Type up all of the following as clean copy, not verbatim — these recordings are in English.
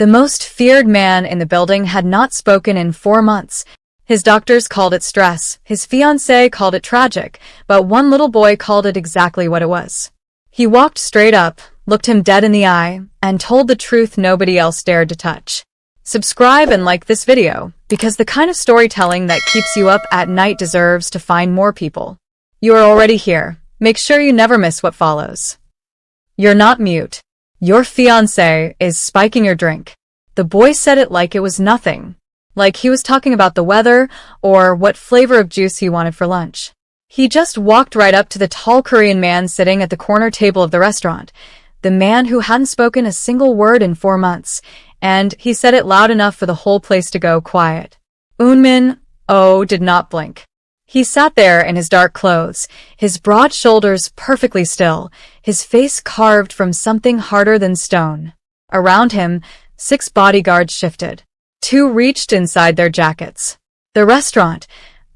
The most feared man in the building had not spoken in 4 months. His doctors called it stress, his fiancée called it tragic, but one little boy called it exactly what it was. He walked straight up, looked him dead in the eye, and told the truth nobody else dared to touch. Subscribe and like this video, because the kind of storytelling that keeps you up at night deserves to find more people. You are already here. Make sure you never miss what follows. You're not mute. Your fiancé is spiking your drink. The boy said it like it was nothing. Like he was talking about the weather or what flavor of juice he wanted for lunch. He just walked right up to the tall Korean man sitting at the corner table of the restaurant, the man who hadn't spoken a single word in 4 months, and he said it loud enough for the whole place to go quiet. Eunmin did not blink. He sat there in his dark clothes, his broad shoulders perfectly still, his face carved from something harder than stone. Around him, 6 bodyguards shifted. 2 reached inside their jackets. The restaurant,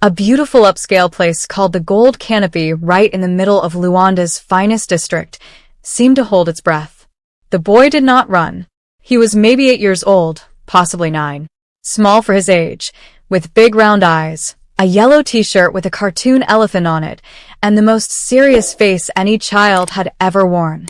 a beautiful upscale place called the Gold Canopy right in the middle of Luanda's finest district, seemed to hold its breath. The boy did not run. He was maybe 8 years old, possibly 9. Small for his age, with big round eyes, a yellow t-shirt with a cartoon elephant on it, and the most serious face any child had ever worn.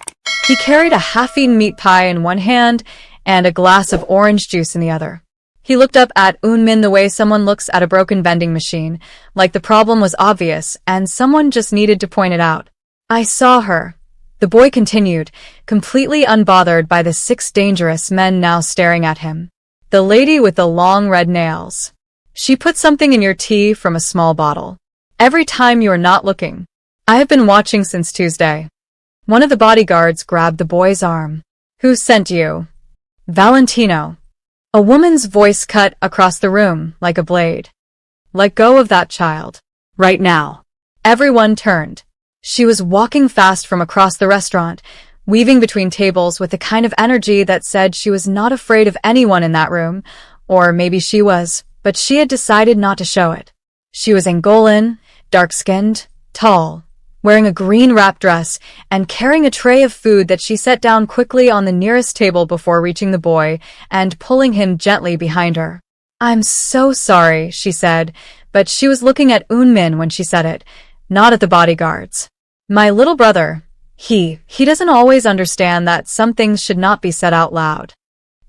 He carried a half-eaten meat pie in one hand and a glass of orange juice in the other. He looked up at Eunmin the way someone looks at a broken vending machine, like the problem was obvious and someone just needed to point it out. I saw her. The boy continued, completely unbothered by the 6 dangerous men now staring at him. The lady with the long red nails. She put something in your tea from a small bottle. Every time you are not looking. I have been watching since Tuesday. One of the bodyguards grabbed the boy's arm. Who sent you? Valentino. A woman's voice cut across the room like a blade. Let go of that child. Right now. Everyone turned. She was walking fast from across the restaurant, weaving between tables with the kind of energy that said she was not afraid of anyone in that room, or maybe she was, but she had decided not to show it. She was Angolan, dark-skinned, tall, wearing a green wrap dress and carrying a tray of food that she set down quickly on the nearest table before reaching the boy and pulling him gently behind her. I'm so sorry, she said, but she was looking at Eunmin when she said it, not at the bodyguards. My little brother, he doesn't always understand that some things should not be said out loud.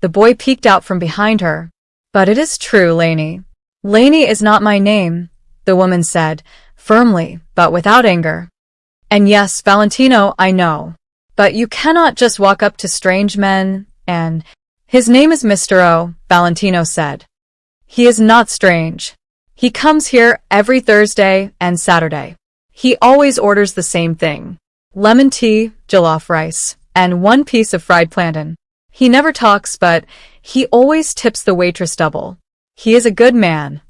The boy peeked out from behind her. But it is true, Lainey. Lainey is not my name, the woman said, firmly, but without anger. And yes, Valentino, I know. But you cannot just walk up to strange men and... His name is Mr. O, Valentino said. He is not strange. He comes here every Thursday and Saturday. He always orders the same thing. Lemon tea, jollof rice, and 1 piece of fried plantain. He never talks, but he always tips the waitress double. He is a good man.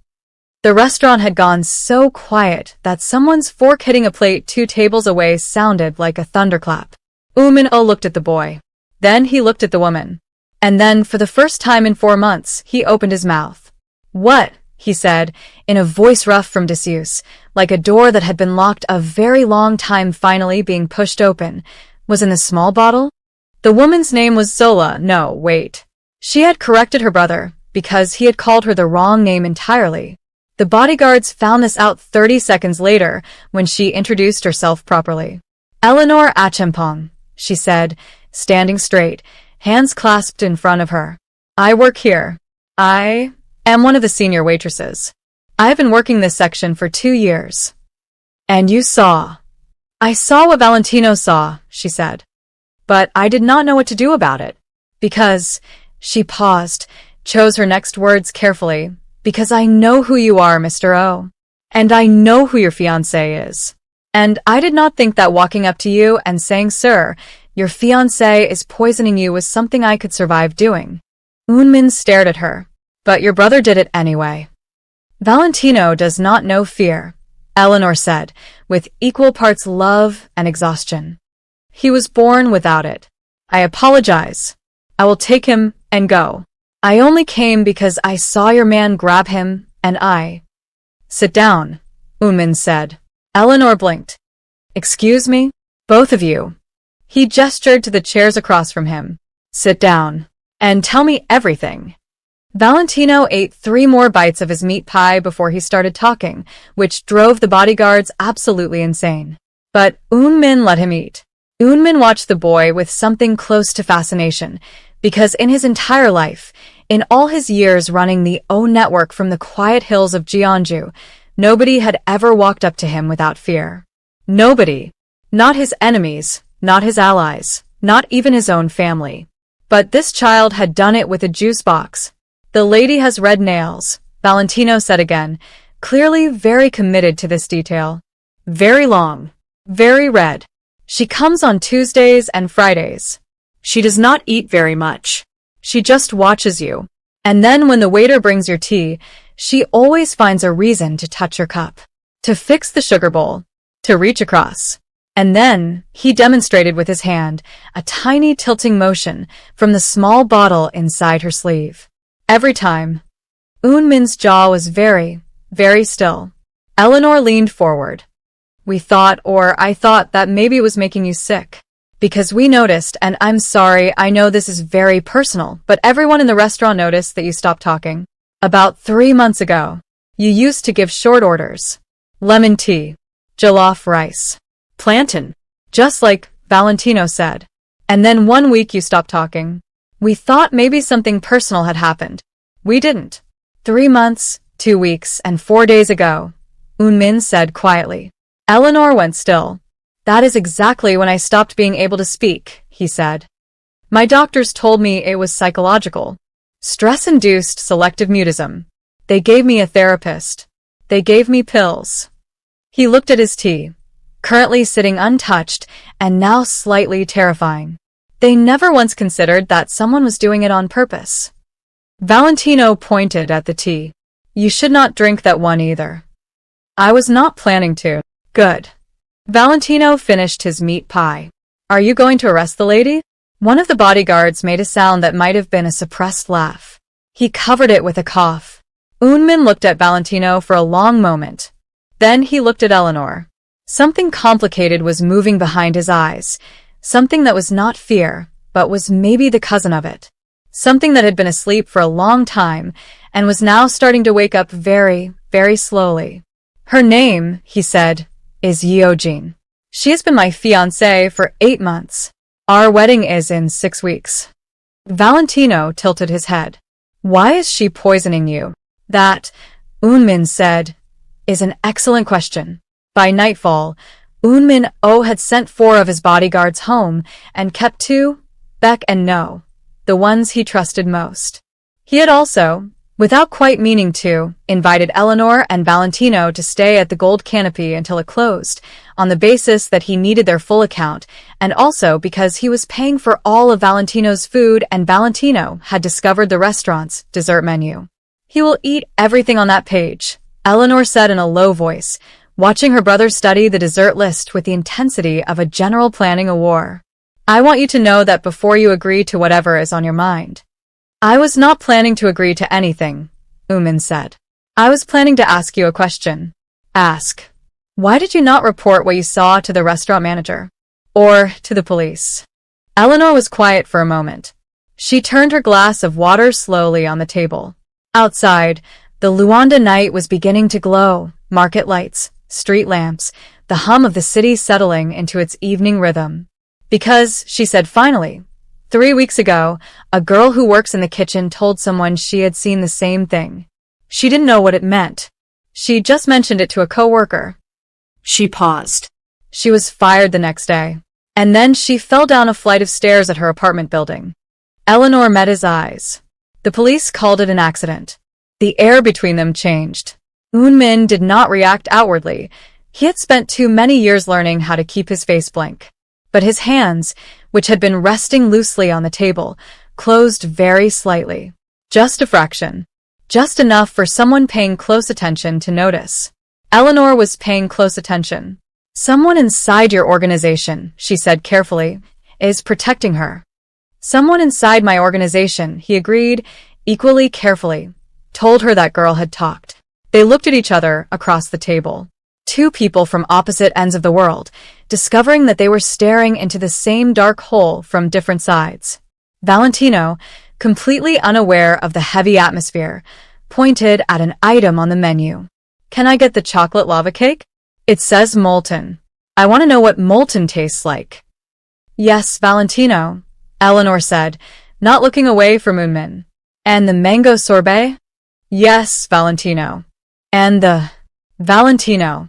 The restaurant had gone so quiet that someone's fork hitting a plate 2 tables away sounded like a thunderclap. Eunmin looked at the boy. Then he looked at the woman. And then, for the first time in 4 months, he opened his mouth. What? He said, in a voice rough from disuse, like a door that had been locked a very long time finally being pushed open. Was in the small bottle? The woman's name was Zola. No, wait. She had corrected her brother, because he had called her the wrong name entirely. The bodyguards found this out 30 seconds later, when she introduced herself properly. Eleanor Achempong, she said, standing straight, hands clasped in front of her. I work here. I am one of the senior waitresses. I have been working this section for 2 years. And you saw. I saw what Valentino saw, she said. But I did not know what to do about it. Because, she paused, chose her next words carefully, because I know who you are, Mr. O. And I know who your fiancé is. And I did not think that walking up to you and saying, Sir, your fiancé is poisoning you was something I could survive doing. Eunmin stared at her. But your brother did it anyway. Valentino does not know fear, Eleanor said, with equal parts love and exhaustion. He was born without it. I apologize. I will take him and go. I only came because I saw your man grab him, and I... Sit down, Eunmin said. Eleanor blinked. Excuse me? Both of you. He gestured to the chairs across from him. Sit down. And tell me everything. Valentino ate 3 more bites of his meat pie before he started talking, which drove the bodyguards absolutely insane. But Eunmin let him eat. Eunmin watched the boy with something close to fascination, because in his entire life, in all his years running the O network from the quiet hills of Jeonju, nobody had ever walked up to him without fear. Nobody. Not his enemies, not his allies, not even his own family. But this child had done it with a juice box. The lady has red nails, Valentino said again, clearly very committed to this detail. Very long. Very red. She comes on Tuesdays and Fridays. She does not eat very much. She just watches you. And then when the waiter brings your tea, she always finds a reason to touch your cup, to fix the sugar bowl, to reach across. And then, he demonstrated with his hand, a tiny tilting motion from the small bottle inside her sleeve. Every time. Eunmin's jaw was very, very still. Eleanor leaned forward. I thought that maybe it was making you sick. Because we noticed, and I'm sorry, I know this is very personal, but everyone in the restaurant noticed that you stopped talking. About 3 months ago, you used to give short orders. Lemon tea, jollof rice, plantain, just like Valentino said. And then 1 week you stopped talking. We thought maybe something personal had happened. We didn't. 3 months, 2 weeks, and 4 days ago, Eunmin said quietly. Eleanor went still. That is exactly when I stopped being able to speak, he said. My doctors told me it was psychological. Stress-induced selective mutism. They gave me a therapist. They gave me pills. He looked at his tea, currently sitting untouched and now slightly terrifying. They never once considered that someone was doing it on purpose. Valentino pointed at the tea. You should not drink that one either. I was not planning to. Good. Valentino finished his meat pie. Are you going to arrest the lady? One of the bodyguards made a sound that might have been a suppressed laugh. He covered it with a cough. Eunmin looked at Valentino for a long moment. Then he looked at Eleanor. Something complicated was moving behind his eyes. Something that was not fear, but was maybe the cousin of it. Something that had been asleep for a long time and was now starting to wake up very, very slowly. Her name, he said, is Yeojin. She has been my fiancée for 8 months. Our wedding is in 6 weeks. Valentino tilted his head. Why is she poisoning you? That, Eunmin said, is an excellent question. By nightfall, Eunmin had sent 4 of his bodyguards home and kept 2, Beck and No, the ones he trusted most. He had also, without quite meaning to, invited Eleanor and Valentino to stay at the Gold Canopy until it closed, on the basis that he needed their full account, and also because he was paying for all of Valentino's food and Valentino had discovered the restaurant's dessert menu. He will eat everything on that page, Eleanor said in a low voice, watching her brother study the dessert list with the intensity of a general planning a war. I want you to know that before you agree to whatever is on your mind. I was not planning to agree to anything, Eunmin said. I was planning to ask you a question. Ask. Why did you not report what you saw to the restaurant manager? Or to the police? Eleanor was quiet for a moment. She turned her glass of water slowly on the table. Outside, the Luanda night was beginning to glow, market lights, street lamps, the hum of the city settling into its evening rhythm. Because, she said finally, 3 weeks ago, a girl who works in the kitchen told someone she had seen the same thing. She didn't know what it meant. She just mentioned it to a coworker. She paused. She was fired the next day. And then she fell down a flight of stairs at her apartment building. Eleanor met his eyes. The police called it an accident. The air between them changed. Eunmin did not react outwardly. He had spent too many years learning how to keep his face blank. But his hands, which had been resting loosely on the table, closed very slightly. Just a fraction. Just enough for someone paying close attention to notice. Eleanor was paying close attention. Someone inside your organization, she said carefully, is protecting her. Someone inside my organization, he agreed, equally carefully, told her that girl had talked. They looked at each other across the table. 2 people from opposite ends of the world, discovering that they were staring into the same dark hole from different sides. Valentino, completely unaware of the heavy atmosphere, pointed at an item on the menu. Can I get the chocolate lava cake? It says molten. I want to know what molten tastes like. Yes, Valentino, Eleanor said, not looking away from Unmin. And the mango sorbet? Yes, Valentino. And the Valentino.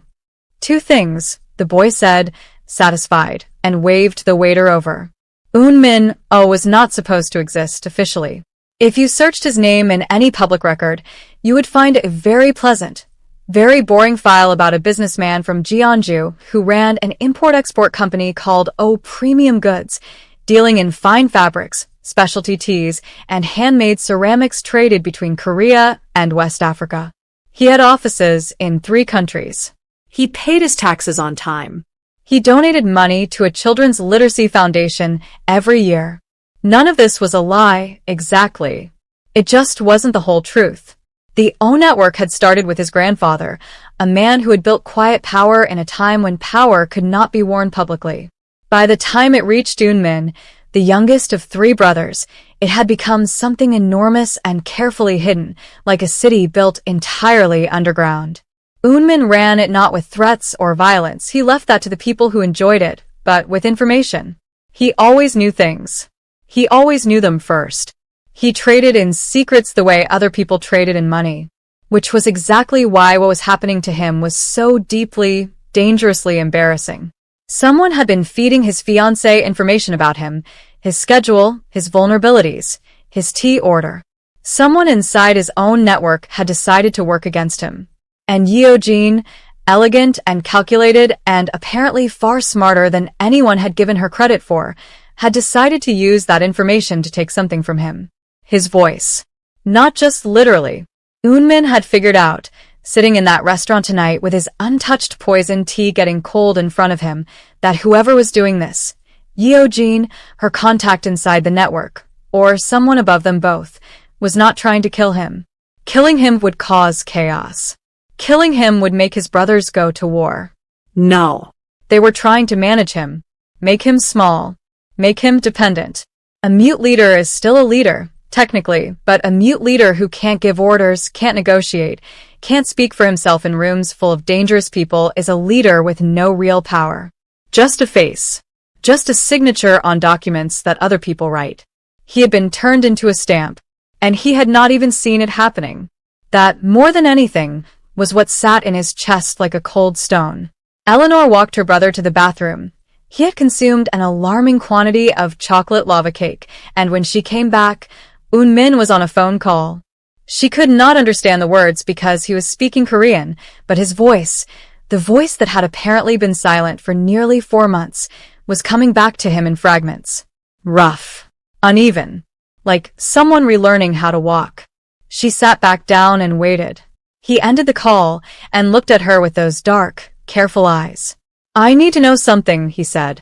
Two things, the boy said, satisfied, and waved the waiter over. Unmin was not supposed to exist officially. If you searched his name in any public record, you would find a very pleasant, very boring file about a businessman from Jeonju who ran an import-export company called Premium Goods, dealing in fine fabrics, specialty teas, and handmade ceramics traded between Korea and West Africa. He had offices in 3 countries. He paid his taxes on time. He donated money to a children's literacy foundation every year. None of this was a lie, exactly. It just wasn't the whole truth. The O network had started with his grandfather, a man who had built quiet power in a time when power could not be worn publicly. By the time it reached Unmin, the youngest of 3 brothers, it had become something enormous and carefully hidden, like a city built entirely underground. Unmin ran it not with threats or violence. He left that to the people who enjoyed it, but with information. He always knew things. He always knew them first. He traded in secrets the way other people traded in money, which was exactly why what was happening to him was so deeply, dangerously embarrassing. Someone had been feeding his fiancée information about him, his schedule, his vulnerabilities, his tea order. Someone inside his own network had decided to work against him. And Yeojin, elegant and calculated and apparently far smarter than anyone had given her credit for, had decided to use that information to take something from him. His voice. Not just literally. Unmin had figured out, sitting in that restaurant tonight with his untouched poison tea getting cold in front of him, that whoever was doing this, Yeojin, her contact inside the network, or someone above them both, was not trying to kill him. Killing him would cause chaos. Killing him would make his brothers go to war. No. They were trying to manage him, make him small, make him dependent. A mute leader is still a leader, technically, but a mute leader who can't give orders, can't negotiate, can't speak for himself in rooms full of dangerous people is a leader with no real power. Just a face. Just a signature on documents that other people write. He had been turned into a stamp, and he had not even seen it happening. That, more than anything, was what sat in his chest like a cold stone. Eleanor walked her brother to the bathroom. He had consumed an alarming quantity of chocolate lava cake, and when she came back, Unmin was on a phone call. She could not understand the words because he was speaking Korean, but his voice, the voice that had apparently been silent for nearly 4 months, was coming back to him in fragments. Rough. Uneven. Like someone relearning how to walk. She sat back down and waited. He ended the call and looked at her with those dark, careful eyes. I need to know something, he said.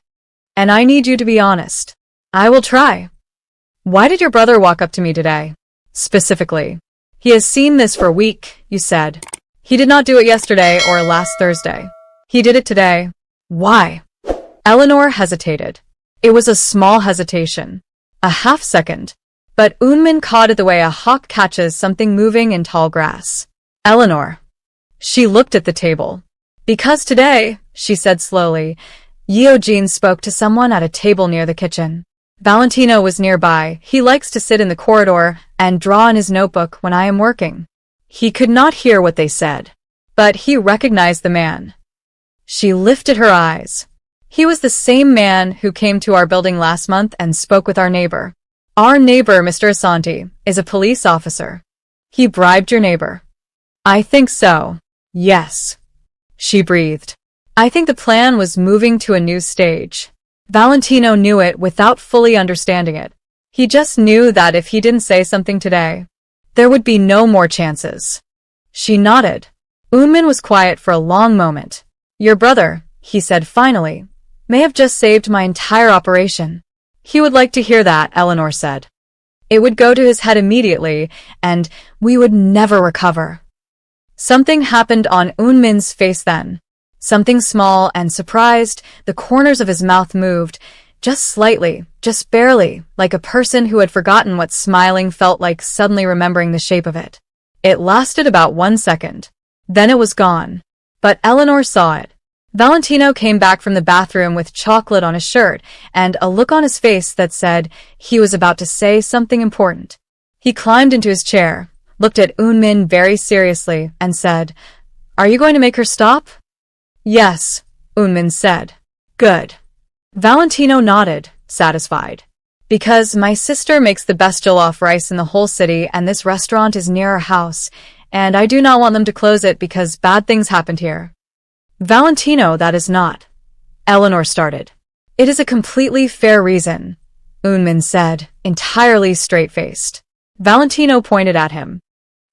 And I need you to be honest. I will try. Why did your brother walk up to me today? Specifically. He has seen this for a week, you said. He did not do it yesterday or last Thursday. He did it today. Why? Eleanor hesitated. It was a small hesitation. A half second. But Unmin caught it the way a hawk catches something moving in tall grass. Eleanor. She looked at the table. Because today, she said slowly, Yeojin spoke to someone at a table near the kitchen. Valentino was nearby. He likes to sit in the corridor and draw in his notebook when I am working. He could not hear what they said, but he recognized the man. She lifted her eyes. He was the same man who came to our building last month and spoke with our neighbor. Our neighbor, Mr. Asante, is a police officer. He bribed your neighbor. I think so. Yes. She breathed. I think the plan was moving to a new stage. Valentino knew it without fully understanding it. He just knew that if he didn't say something today, there would be no more chances. She nodded. Unmin was quiet for a long moment. Your brother, he said finally, may have just saved my entire operation. He would like to hear that, Eleanor said. It would go to his head immediately, and we would never recover. Something happened on Unmin's face then. Something small and surprised, the corners of his mouth moved, Just slightly, just barely, like a person who had forgotten what smiling felt like suddenly remembering the shape of it. It lasted about 1 second. Then it was gone. But Eleanor saw it. Valentino came back from the bathroom with chocolate on his shirt and a look on his face that said he was about to say something important. He climbed into his chair, looked at Eunmin very seriously, and said, "Are you going to make her stop?" "Yes," Eunmin said. "Good." Valentino nodded, satisfied. "Because my sister makes the best jollof rice in the whole city and this restaurant is near our house, and I do not want them to close it because bad things happened here." "Valentino, that is not," Eleanor started. "It is a completely fair reason," Eunmin said, entirely straight-faced. Valentino pointed at him.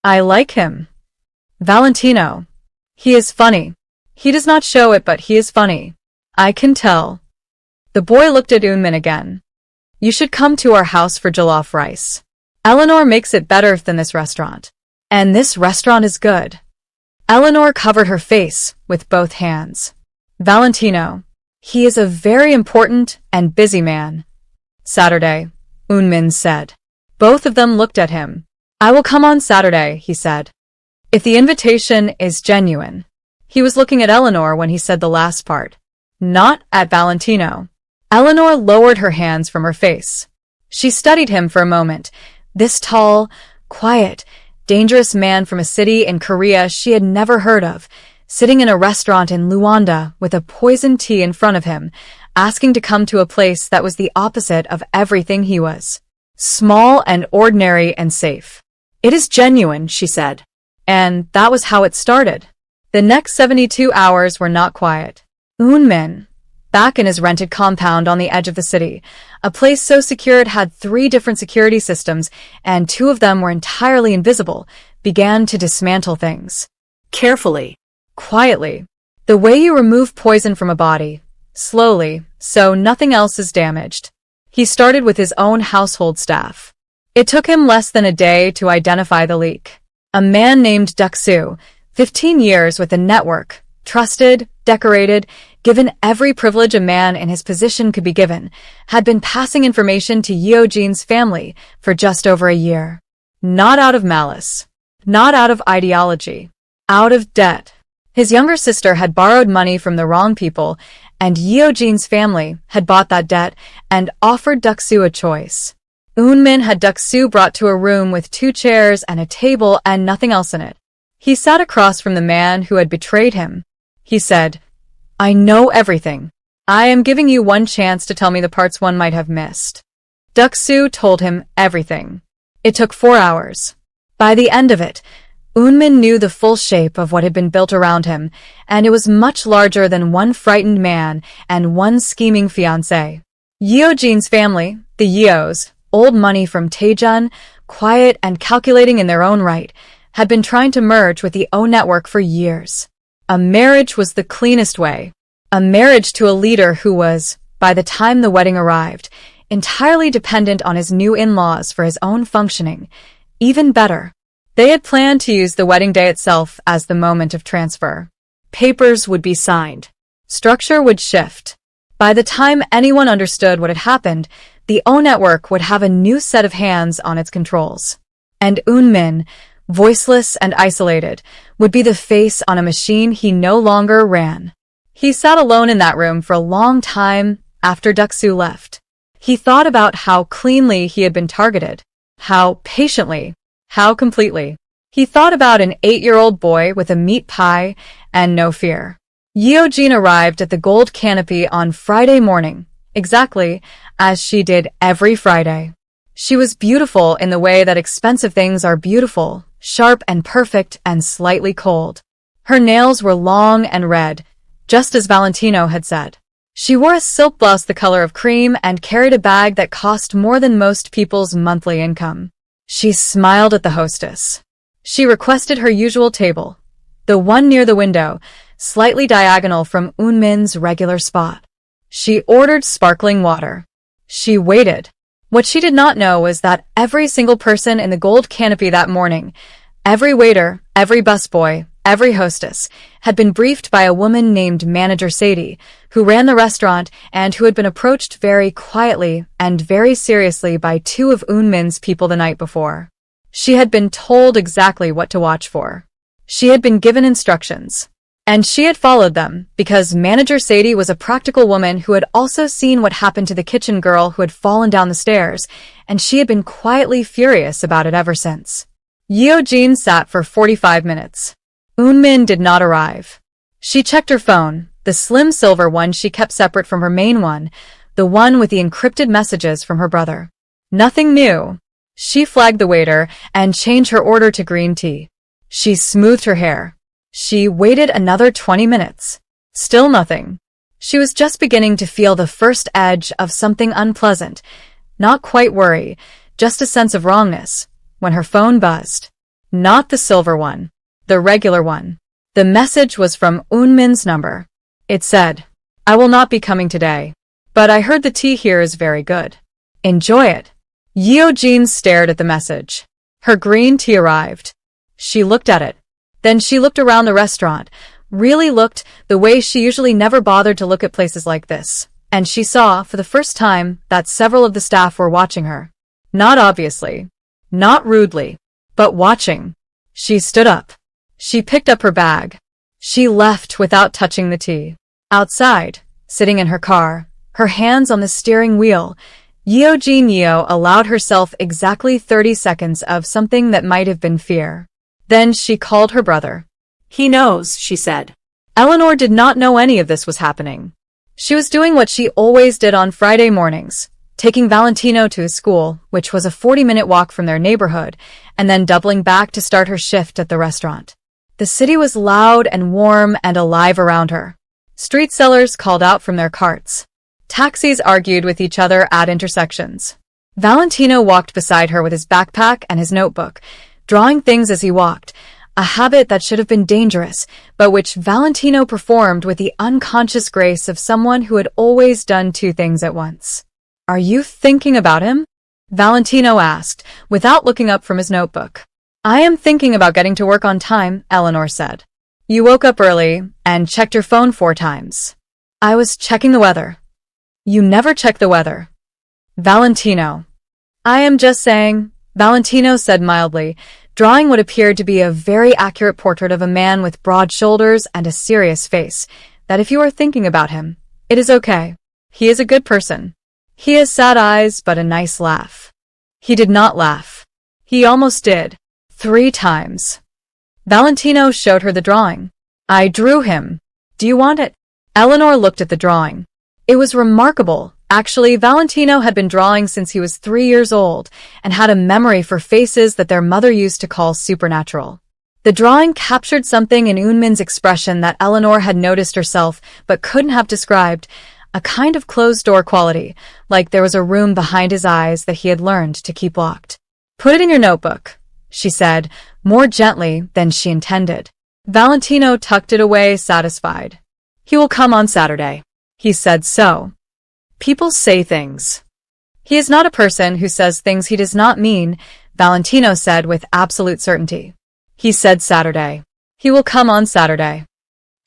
"I like him." "Valentino. He is funny. He does not show it, but he is funny. I can tell." The boy looked at Eunmin again. "You should come to our house for jollof rice. Eleanor makes it better than this restaurant. And this restaurant is good." Eleanor covered her face with both hands. "Valentino. He is a very important and busy man." "Saturday," Eunmin said. Both of them looked at him. "I will come on Saturday," he said. "If the invitation is genuine." He was looking at Eleanor when he said the last part, not at Valentino. Eleanor lowered her hands from her face. She studied him for a moment. This tall, quiet, dangerous man from a city in Korea she had never heard of, sitting in a restaurant in Luanda with a poisoned tea in front of him, asking to come to a place that was the opposite of everything he was. Small and ordinary and safe. "It is genuine," she said. And that was how it started. The next 72 hours were not quiet. Eunmin, back in his rented compound on the edge of the city, a place so secure it had 3 different security systems and 2 of them were entirely invisible, began to dismantle things. Carefully. Quietly. The way you remove poison from a body. Slowly, so nothing else is damaged. He started with his own household staff. It took him less than a day to identify the leak. A man named Duksoo, 15 years with a network, trusted, decorated, given every privilege a man in his position could be given, had been passing information to Yeojin's family for just over a year. Not out of malice. Not out of ideology. Out of debt. His younger sister had borrowed money from the wrong people, and Yeojin's family had bought that debt and offered Duksoo a choice. Eunmin had Duksoo brought to a room with 2 chairs and a table and nothing else in it. He sat across from the man who had betrayed him. He said, "I know everything. I am giving you one chance to tell me the parts one might have missed." Duksoo told him everything. It took 4 hours. By the end of it, Eunmin knew the full shape of what had been built around him, and it was much larger than one frightened man and one scheming fiancé. Yeojin's family, the Yeos, old money from Taejun, quiet and calculating in their own right, had been trying to merge with the O network for years. A marriage was the cleanest way. A marriage to a leader who was, by the time the wedding arrived, entirely dependent on his new in-laws for his own functioning. Even better, they had planned to use the wedding day itself as the moment of transfer. Papers would be signed. Structure would shift. By the time anyone understood what had happened, the O network would have a new set of hands on its controls. And Eunmin, voiceless and isolated, would be the face on a machine he no longer ran. He sat alone in that room for a long time after Duksoo left. He thought about how cleanly he had been targeted, how patiently, how completely. He thought about an 8-year-old boy with a meat pie and no fear. Yeojin arrived at the gold canopy on Friday morning, exactly as she did every Friday. She was beautiful in the way that expensive things are beautiful, sharp and perfect and slightly cold. Her nails were long and red, just as Valentino had said. She wore a silk blouse the color of cream and carried a bag that cost more than most people's monthly income. She smiled at the hostess. She requested her usual table, the one near the window, slightly diagonal from Eunmin's regular spot. She ordered sparkling water. She waited. What she did not know was that every single person in the gold canopy that morning, every waiter, every busboy, every hostess, had been briefed by a woman named Manager Sadie, who ran the restaurant and who had been approached very quietly and very seriously by two of Eunmin's people the night before. She had been told exactly what to watch for. She had been given instructions. And she had followed them, because Manager Sadie was a practical woman who had also seen what happened to the kitchen girl who had fallen down the stairs, and she had been quietly furious about it ever since. Yeo-jin sat for 45 minutes. Eunmin did not arrive. She checked her phone, the slim silver one she kept separate from her main one, the one with the encrypted messages from her brother. Nothing new. She flagged the waiter and changed her order to green tea. She smoothed her hair. She waited another 20 minutes. Still nothing. She was just beginning to feel the first edge of something unpleasant. Not quite worry, just a sense of wrongness, when her phone buzzed. Not the silver one. The regular one. The message was from Eunmin's number. It said, "I will not be coming today. But I heard the tea here is very good. Enjoy it." Yeo-jin stared at the message. Her green tea arrived. She looked at it. Then she looked around the restaurant, really looked the way she usually never bothered to look at places like this, and she saw, for the first time, that several of the staff were watching her. Not obviously, not rudely, but watching. She stood up. She picked up her bag. She left without touching the tea. Outside, sitting in her car, her hands on the steering wheel, Yeo-jin allowed herself exactly 30 seconds of something that might have been fear. Then she called her brother. He knows, she said. Eleanor did not know any of this was happening. She was doing what she always did on Friday mornings, taking Valentino to his school, which was a 40-minute walk from their neighborhood, and then doubling back to start her shift at the restaurant. The city was loud and warm and alive around her. Street sellers called out from their carts. Taxis argued with each other at intersections. Valentino walked beside her with his backpack and his notebook, drawing things as he walked, a habit that should have been dangerous, but which Valentino performed with the unconscious grace of someone who had always done two things at once. "Are you thinking about him?" Valentino asked, without looking up from his notebook. "I am thinking about getting to work on time," Eleanor said. "You woke up early and checked your phone 4 times. "I was checking the weather." "You never check the weather." Valentino. "I am just saying," Valentino said mildly, drawing what appeared to be a very accurate portrait of a man with broad shoulders and a serious face, "that if you are thinking about him, it is okay. He is a good person. He has sad eyes but a nice laugh." He did not laugh. He almost did. 3 times. Valentino showed her the drawing. "I drew him. Do you want it?" Eleanor looked at the drawing. It was remarkable. Actually, Valentino had been drawing since he was 3 years old and had a memory for faces that their mother used to call supernatural. The drawing captured something in Eunmin's expression that Eleanor had noticed herself but couldn't have described, a kind of closed-door quality, like there was a room behind his eyes that he had learned to keep locked. "Put it in your notebook," she said, more gently than she intended. Valentino tucked it away, satisfied. "He will come on Saturday." He said so. People say things. "He is not a person who says things he does not mean," Valentino said with absolute certainty. He said Saturday. "He will come on Saturday."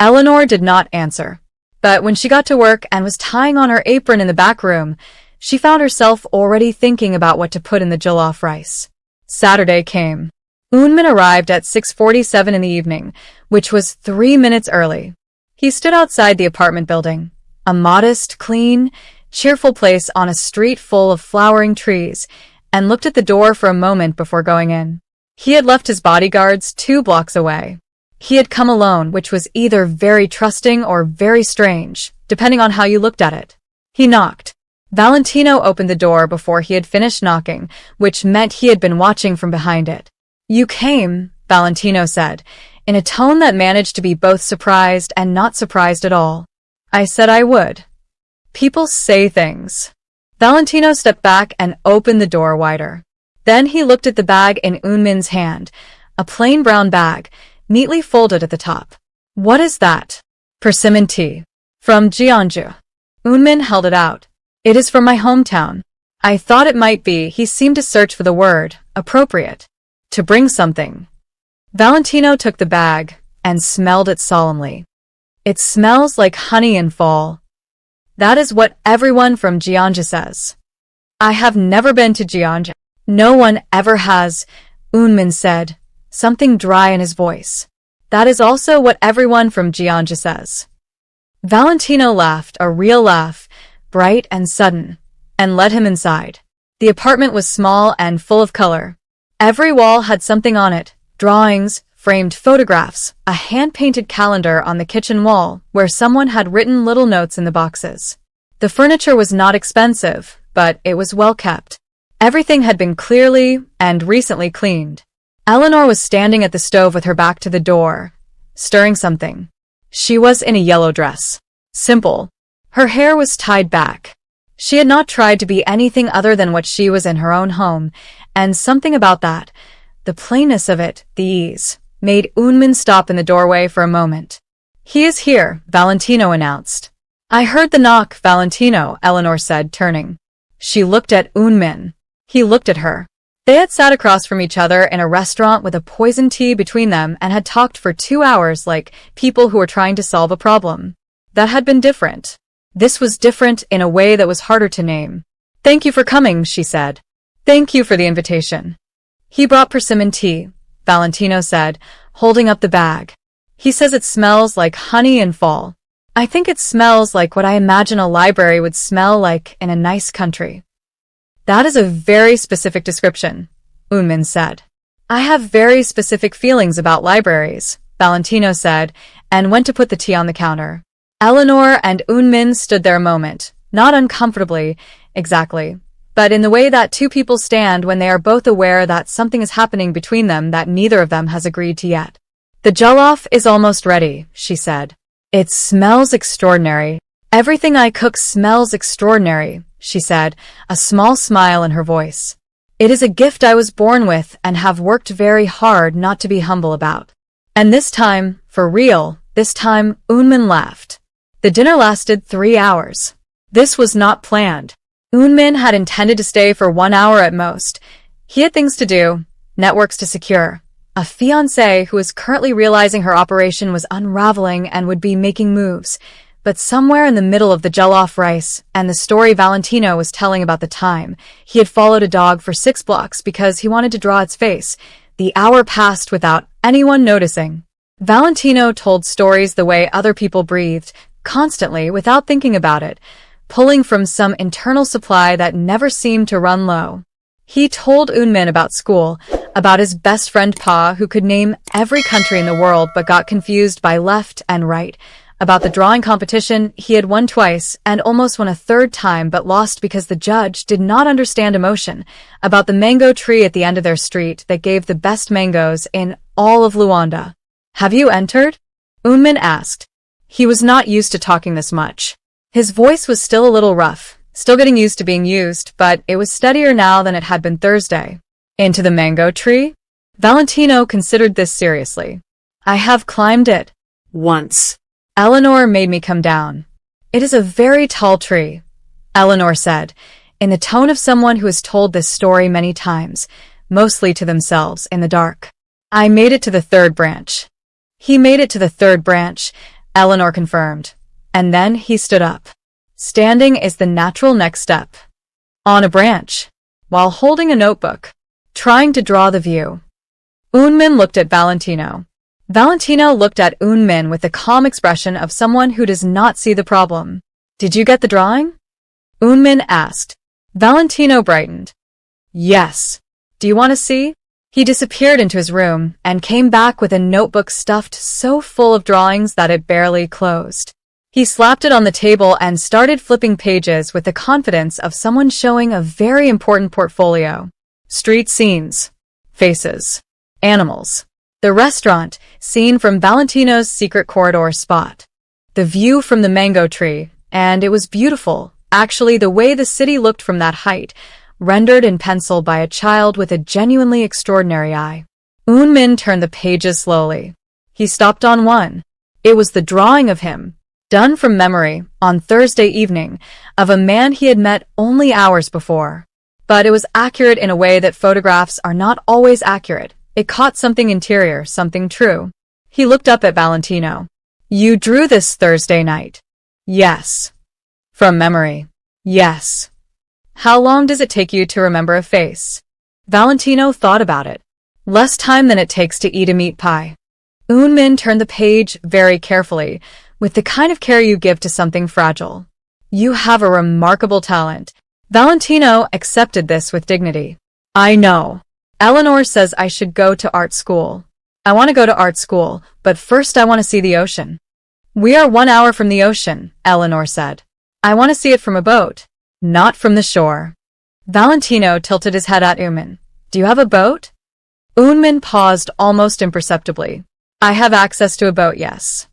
Eleanor did not answer. But when she got to work and was tying on her apron in the back room, she found herself already thinking about what to put in the jollof rice. Saturday came. Eunmin arrived at 6:47 in the evening, which was 3 minutes early. He stood outside the apartment building, a modest, clean, cheerful place on a street full of flowering trees, and looked at the door for a moment before going in. He had left his bodyguards 2 blocks away. He had come alone, which was either very trusting or very strange, depending on how you looked at it. He knocked. Valentino opened the door before he had finished knocking, which meant he had been watching from behind it. "You came," Valentino said, in a tone that managed to be both surprised and not surprised at all. "I said I would." People say things. Valentino stepped back and opened the door wider. Then he looked at the bag in Eunmin's hand, a plain brown bag, neatly folded at the top. "What is that?" "Persimmon tea. From Jeonju." Eunmin held it out. "It is from my hometown." "I thought it might be," he seemed to search for the word, "appropriate. To bring something." Valentino took the bag and smelled it solemnly. "It smells like honey in fall." That is what everyone from Gyeonggi says. I have never been to Gyeonggi. No one ever has, Eunmin said, something dry in his voice. That is also what everyone from Gyeonggi says. Valentino laughed, a real laugh, bright and sudden, and led him inside. The apartment was small and full of color. Every wall had something on it, drawings, framed photographs, a hand-painted calendar on the kitchen wall where someone had written little notes in the boxes. The furniture was not expensive, but it was well kept. Everything had been clearly and recently cleaned. Eleanor was standing at the stove with her back to the door, stirring something. She was in a yellow dress. Simple. Her hair was tied back. She had not tried to be anything other than what she was in her own home, and something about that, the plainness of it, the ease, made Eunmin stop in the doorway for a moment. He is here, Valentino announced. I heard the knock, Valentino, Eleanor said, turning. She looked at Eunmin. He looked at her. They had sat across from each other in a restaurant with a poison tea between them and had talked for 2 hours like people who were trying to solve a problem. That had been different. This was different in a way that was harder to name. Thank you for coming, she said. Thank you for the invitation. He brought persimmon tea, Valentino said, holding up the bag. He says it smells like honey in fall. I think it smells like what I imagine a library would smell like in a nice country. That is a very specific description, Eunmin said. I have very specific feelings about libraries, Valentino said, and went to put the tea on the counter. Eleanor and Eunmin stood there a moment, not uncomfortably, exactly, but in the way that two people stand when they are both aware that something is happening between them that neither of them has agreed to yet. The jollof is almost ready, she said. It smells extraordinary. Everything I cook smells extraordinary, she said, a small smile in her voice. It is a gift I was born with and have worked very hard not to be humble about. And this time, for real, this time, Eunmin laughed. The dinner lasted 3 hours. This was not planned. Eunmin had intended to stay for 1 hour at most. He had things to do, networks to secure, a fiancé who was currently realizing her operation was unraveling and would be making moves. But somewhere in the middle of the jollof rice and the story Valentino was telling about the time, he had followed a dog for 6 blocks because he wanted to draw its face. The hour passed without anyone noticing. Valentino told stories the way other people breathed, constantly without thinking about it, pulling from some internal supply that never seemed to run low. He told Eunmin about school, about his best friend Pa who could name every country in the world but got confused by left and right, about the drawing competition he had won twice and almost won a third time but lost because the judge did not understand emotion, about the mango tree at the end of their street that gave the best mangoes in all of Luanda. Have you entered? Eunmin asked. He was not used to talking this much. His voice was still a little rough, still getting used to being used, but it was steadier now than it had been Thursday. Into the mango tree? Valentino considered this seriously. I have climbed it. Once. Eleanor made me come down. It is a very tall tree, Eleanor said, in the tone of someone who has told this story many times, mostly to themselves in the dark. I made it to the 3rd branch. He made it to the 3rd branch, Eleanor confirmed. And then he stood up. Standing is the natural next step. On a branch, while holding a notebook, trying to draw the view. Eunmin looked at Valentino. Valentino looked at Eunmin with the calm expression of someone who does not see the problem. Did you get the drawing? Eunmin asked. Valentino brightened. Yes. Do you want to see? He disappeared into his room and came back with a notebook stuffed so full of drawings that it barely closed. He slapped it on the table and started flipping pages with the confidence of someone showing a very important portfolio. Street scenes, faces, animals. The restaurant, seen from Valentino's secret corridor spot. The view from the mango tree, and it was beautiful, actually the way the city looked from that height, rendered in pencil by a child with a genuinely extraordinary eye. Eunmin turned the pages slowly. He stopped on one. It was the drawing of him, done from memory, on Thursday evening, of a man he had met only hours before. But it was accurate in a way that photographs are not always accurate. It caught something interior, something true. He looked up at Valentino. You drew this Thursday night. Yes. From memory. Yes. How long does it take you to remember a face? Valentino thought about it. Less time than it takes to eat a meat pie. Eunmin turned the page very carefully, with the kind of care you give to something fragile. You have a remarkable talent. Valentino accepted this with dignity. I know. Eleanor says I should go to art school. I want to go to art school, but first I want to see the ocean. We are 1 hour from the ocean, Eleanor said. I want to see it from a boat, not from the shore. Valentino tilted his head at Eunmin. Do you have a boat? Eunmin paused almost imperceptibly. I have access to a boat, yes.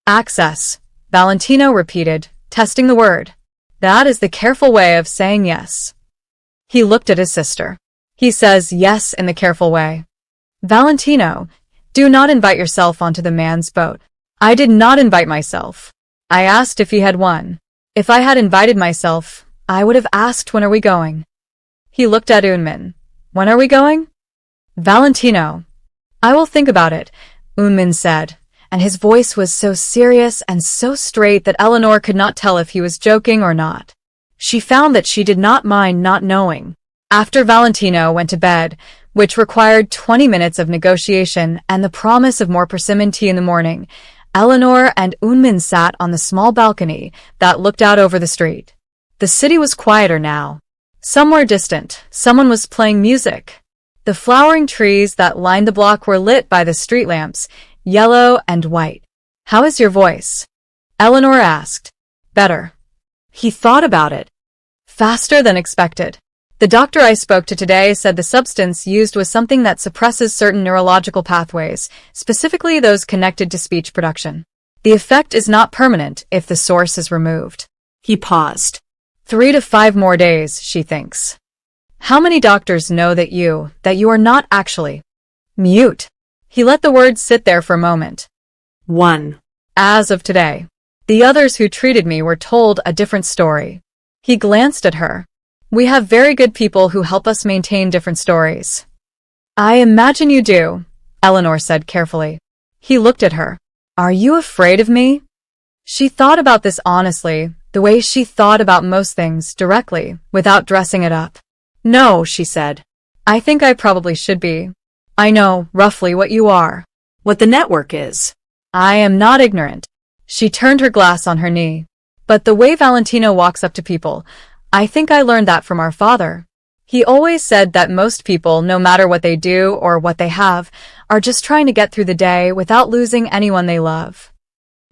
Access, Valentino repeated, testing the word. That is the careful way of saying yes. He looked at his sister. He says yes in the careful way. Valentino, do not invite yourself onto the man's boat. I did not invite myself. I asked if he had one. If I had invited myself, I would have asked when are we going. He looked at Eunmin. When are we going? Valentino. I will think about it, Eunmin said, and his voice was so serious and so straight that Eleanor could not tell if he was joking or not. She found that she did not mind not knowing. After Valentino went to bed, which required 20 minutes of negotiation and the promise of more persimmon tea in the morning, Eleanor and Eunmin sat on the small balcony that looked out over the street. The city was quieter now. Somewhere distant, someone was playing music. The flowering trees that lined the block were lit by the street lamps, yellow and white. How is your voice? Eleanor asked. Better. He thought about it. Faster than expected. The doctor I spoke to today said the substance used was something that suppresses certain neurological pathways, specifically those connected to speech production. The effect is not permanent if the source is removed. He paused. 3 to 5 more days, she thinks. How many doctors know that you are not actually mute? He let the words sit there for a moment. 1. As of today. The others who treated me were told a different story. He glanced at her. We have very good people who help us maintain different stories. I imagine you do, Eleanor said carefully. He looked at her. Are you afraid of me? She thought about this honestly, the way she thought about most things, directly, without dressing it up. No, she said. I think I probably should be. I know, roughly, what you are. What the network is. I am not ignorant. She turned her glass on her knee. But the way Valentino walks up to people, I think I learned that from our father. He always said that most people, no matter what they do or what they have, are just trying to get through the day without losing anyone they love.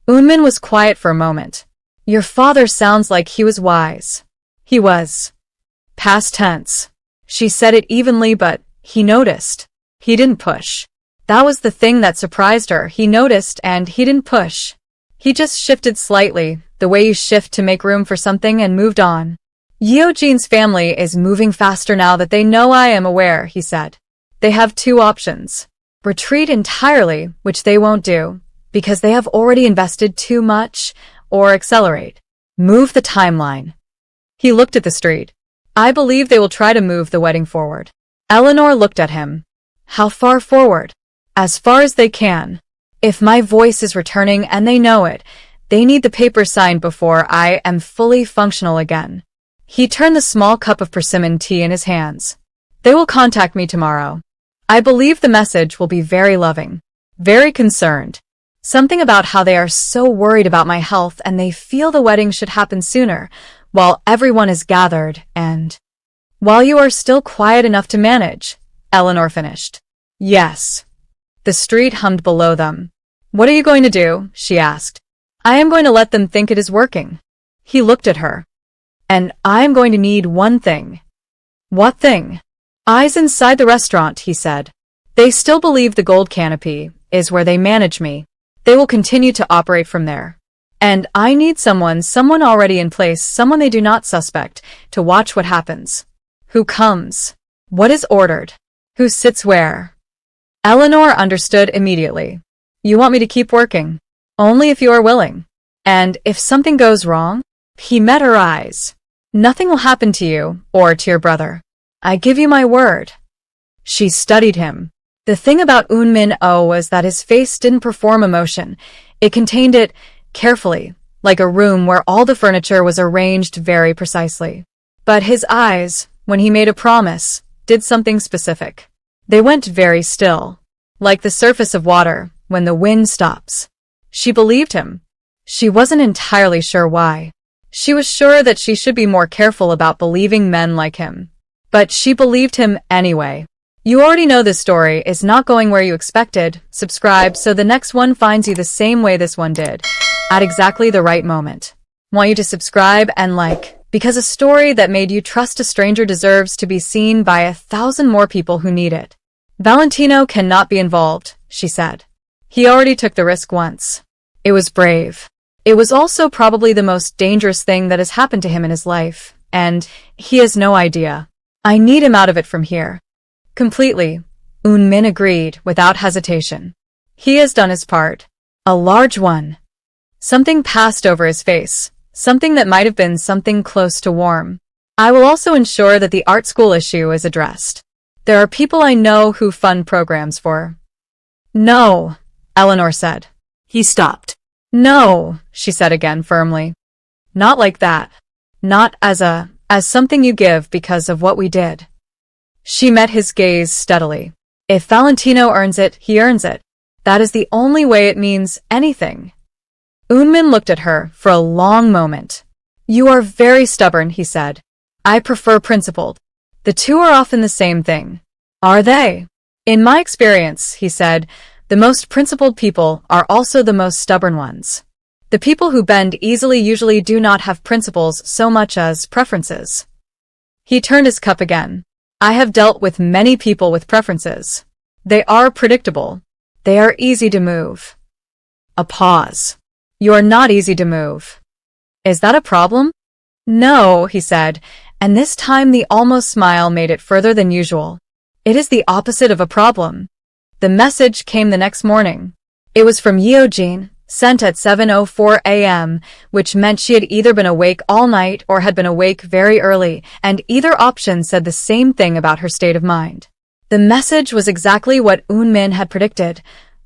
Eunmin was quiet for a moment. Your father sounds like he was wise. He was. Past tense. She said it evenly, but he noticed. He didn't push. That was the thing that surprised her. He noticed and he didn't push. He just shifted slightly, the way you shift to make room for something, and moved on. Yeojin's family is moving faster now that they know I am aware, he said. They have 2 options. Retreat entirely, which they won't do, because they have already invested too much, or accelerate. Move the timeline. He looked at the street. I believe they will try to move the wedding forward. Eleanor looked at him. How far forward? As far as they can. If my voice is returning and they know it, they need the paper signed before I am fully functional again. He turned the small cup of persimmon tea in his hands. They will contact me tomorrow. I believe the message will be very loving, very concerned. Something about how they are so worried about my health and they feel the wedding should happen sooner, while everyone is gathered and... While you are still quiet enough to manage, Eleanor finished. Yes. The street hummed below them. What are you going to do? She asked. I am going to let them think it is working. He looked at her. And I am going to need one thing. What thing? Eyes inside the restaurant, he said. They still believe the gold canopy is where they manage me. They will continue to operate from there. And I need someone already in place, someone they do not suspect, to watch what happens. Who comes? What is ordered? Who sits where? Eleanor understood immediately. You want me to keep working? Only if you are willing. And if something goes wrong? He met her eyes. Nothing will happen to you, or to your brother. I give you my word. She studied him. The thing about Eunmin was that his face didn't perform emotion. It contained it carefully, like a room where all the furniture was arranged very precisely. But his eyes, when he made a promise, did something specific. They went very still, like the surface of water when the wind stops. She believed him. She wasn't entirely sure why. She was sure that she should be more careful about believing men like him. But she believed him anyway. You already know this story is not going where you expected. Subscribe so the next one finds you the same way this one did, at exactly the right moment. Want you to subscribe and like, because a story that made you trust a stranger deserves to be seen by 1,000 more people who need it. Valentino cannot be involved, she said. He already took the risk once. It was brave. It was also probably the most dangerous thing that has happened to him in his life, and he has no idea. I need him out of it from here. Completely, Eun-min agreed without hesitation. He has done his part. A large one. Something passed over his face, something that might have been something close to warm. I will also ensure that the art school issue is addressed. There are people I know who fund programs for. No, Eleanor said. He stopped. No, she said again firmly. Not like that. Not as something you give because of what we did. She met his gaze steadily. If Valentino earns it, he earns it. That is the only way it means anything. Eun-min looked at her for a long moment. You are very stubborn, he said. I prefer principled. The two are often the same thing. Are they? In my experience, he said, the most principled people are also the most stubborn ones. The people who bend easily usually do not have principles so much as preferences. He turned his cup again. I have dealt with many people with preferences. They are predictable. They are easy to move. A pause. You are not easy to move. Is that a problem? No, he said, and this time the almost smile made it further than usual. It is the opposite of a problem. The message came the next morning. It was from Yeojin, sent at 7:04 a.m., which meant she had either been awake all night or had been awake very early, and either option said the same thing about her state of mind. The message was exactly what Eun-min had predicted.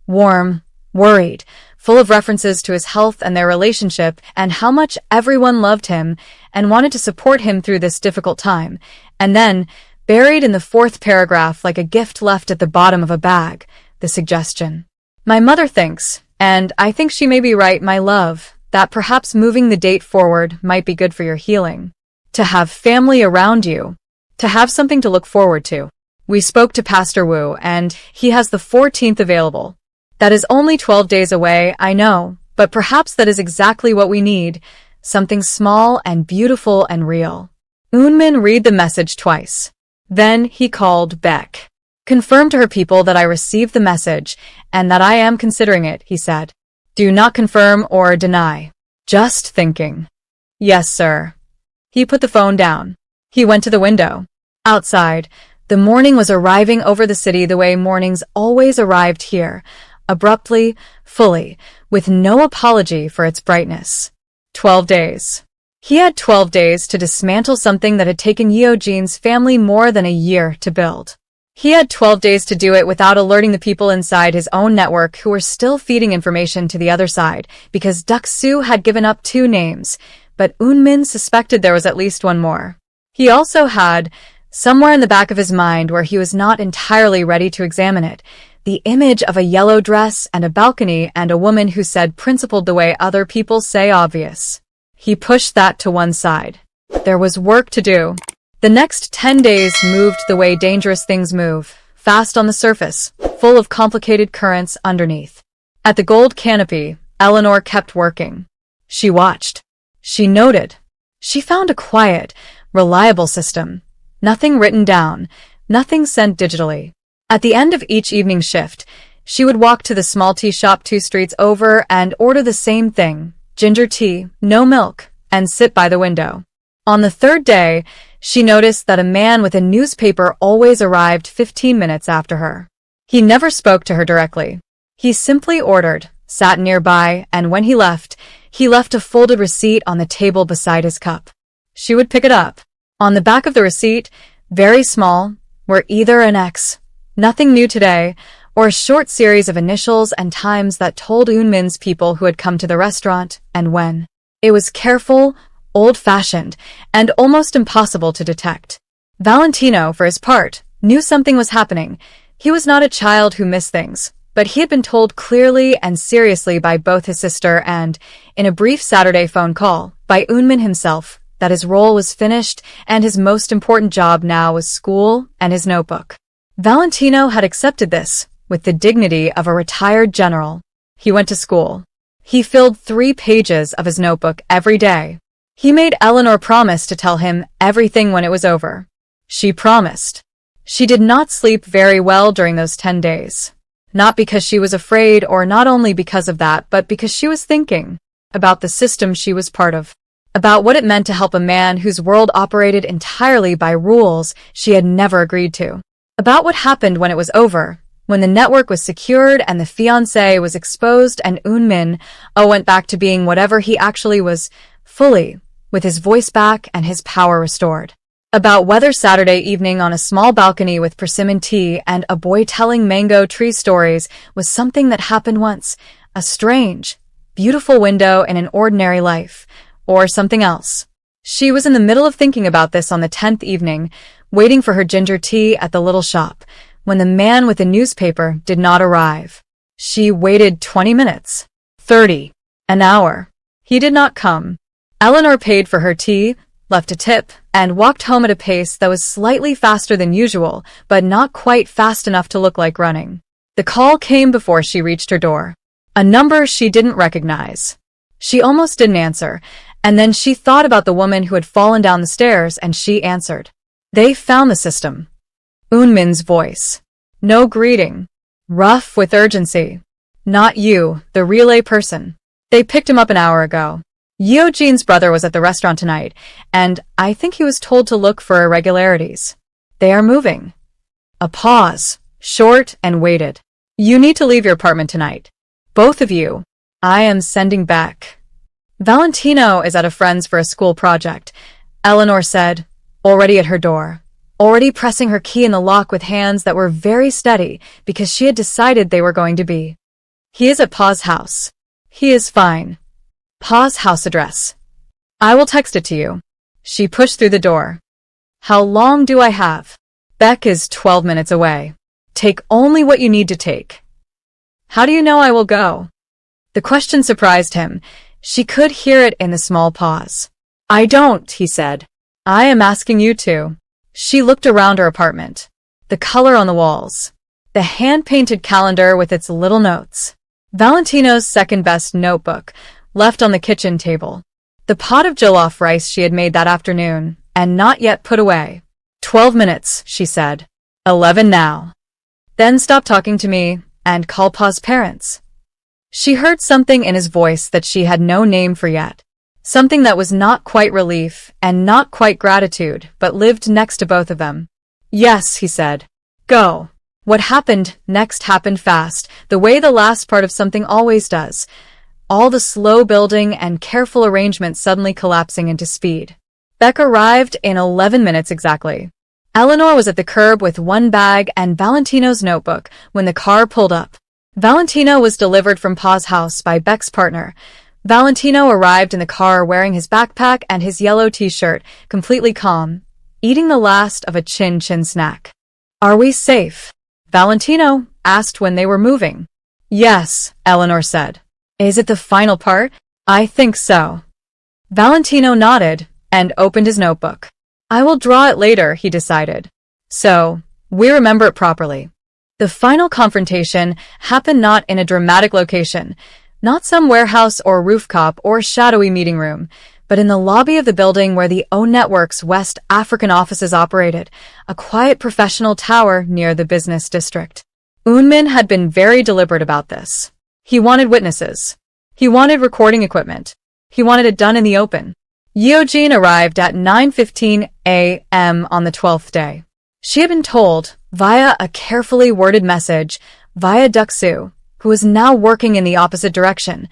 Warm, worried, full of references to his health and their relationship and how much everyone loved him and wanted to support him through this difficult time. And then, buried in the fourth paragraph like a gift left at the bottom of a bag, the suggestion. My mother thinks, and I think she may be right, my love, that perhaps moving the date forward might be good for your healing. To have family around you. To have something to look forward to. We spoke to Pastor Wu, and he has the 14th available. That is only 12 days away, I know, but perhaps that is exactly what we need. Something small and beautiful and real. Eun-min read the message twice. Then he called Beck. Confirm to her people that I received the message and that I am considering it, he said. Do not confirm or deny. Just thinking. Yes, sir. He put the phone down. He went to the window. Outside, the morning was arriving over the city the way mornings always arrived here, abruptly, fully, with no apology for its brightness. 12 days. He had 12 days to dismantle something that had taken Yeojin's family more than a year to build. He had 12 days to do it without alerting the people inside his own network who were still feeding information to the other side, because Duck-soo had given up 2 names, but Eun-min suspected there was at least one more. He also had, somewhere in the back of his mind where he was not entirely ready to examine it, the image of a yellow dress and a balcony and a woman who said principled the way other people say obvious. He pushed that to one side. There was work to do. The next 10 days moved the way dangerous things move, fast on the surface, full of complicated currents underneath. At the gold canopy, Eleanor kept working. She watched. She noted. She found a quiet, reliable system. Nothing written down, nothing sent digitally. At the end of each evening shift, she would walk to the small tea shop 2 streets over and order the same thing, ginger tea, no milk, and sit by the window. On the 3rd day, she noticed that a man with a newspaper always arrived 15 minutes after her. He never spoke to her directly. He simply ordered, sat nearby, and when he left a folded receipt on the table beside his cup. She would pick it up. On the back of the receipt, very small, were either an X, nothing new today, or a short series of initials and times that told Eun-min's people who had come to the restaurant and when. It was careful, old-fashioned, and almost impossible to detect. Valentino, for his part, knew something was happening. He was not a child who missed things, but he had been told clearly and seriously by both his sister and, in a brief Saturday phone call, by Unmin himself, that his role was finished and his most important job now was school and his notebook. Valentino had accepted this with the dignity of a retired general. He went to school. He filled 3 pages of his notebook every day. He made Eleanor promise to tell him everything when it was over. She promised. She did not sleep very well during those 10 days. Not because she was afraid or not only because of that, but because she was thinking about the system she was part of, about what it meant to help a man whose world operated entirely by rules she had never agreed to, about what happened when it was over, when the network was secured and the fiancé was exposed and Unmin went back to being whatever he actually was, fully, with his voice back and his power restored. About whether Saturday evening on a small balcony with persimmon tea and a boy telling mango tree stories was something that happened once, a strange, beautiful window in an ordinary life, or something else. She was in the middle of thinking about this on the 10th evening, waiting for her ginger tea at the little shop, when the man with the newspaper did not arrive. She waited 20 minutes, 30, an hour. He did not come. Eleanor paid for her tea, left a tip, and walked home at a pace that was slightly faster than usual, but not quite fast enough to look like running. The call came before she reached her door. A number she didn't recognize. She almost didn't answer, and then she thought about the woman who had fallen down the stairs and she answered. They found the system. Unmin's voice. No greeting. Rough with urgency. Not you, the relay person. They picked him up an hour ago. Yeojean's brother was at the restaurant tonight, and I think he was told to look for irregularities. They are moving. A pause, short and weighted. You need to leave your apartment tonight. Both of you. I am sending back. Valentino is at a friend's for a school project, Eleanor said, already at her door, already pressing her key in the lock with hands that were very steady because she had decided they were going to be. He is at Pa's house. He is fine. Pa's house address. I will text it to you. She pushed through the door. How long do I have? Beck is 12 minutes away. Take only what you need to take. How do you know I will go? The question surprised him. She could hear it in the small pause. I don't, he said. I am asking you to. She looked around her apartment. The color on the walls. The hand-painted calendar with its little notes. Valentino's second-best notebook, left on the kitchen table. The pot of jollof rice she had made that afternoon, and not yet put away. 12 minutes, she said. 11 now. Then stop talking to me, and call Pa's parents. She heard something in his voice that she had no name for yet. Something that was not quite relief, and not quite gratitude, but lived next to both of them. Yes, he said. Go. What happened next happened fast, the way the last part of something always does. All the slow building and careful arrangement suddenly collapsing into speed. Beck arrived in 11 minutes exactly. Eleanor was at the curb with one bag and Valentino's notebook when the car pulled up. Valentino was delivered from Pa's house by Beck's partner. Valentino arrived in the car wearing his backpack and his yellow t-shirt, completely calm, eating the last of a chin-chin snack. Are we safe? Valentino asked when they were moving. Yes, Eleanor said. Is it the final part? I think so. Valentino nodded and opened his notebook. I will draw it later, he decided. So, we remember it properly. The final confrontation happened not in a dramatic location, not some warehouse or rooftop or shadowy meeting room, but in the lobby of the building where the O Network's West African offices operated, a quiet professional tower near the business district. Unmin had been very deliberate about this. He wanted witnesses. He wanted recording equipment. He wanted it done in the open. Yeojean arrived at 9:15 a.m. on the 12th day. She had been told, via a carefully worded message, via Duxu, who was now working in the opposite direction,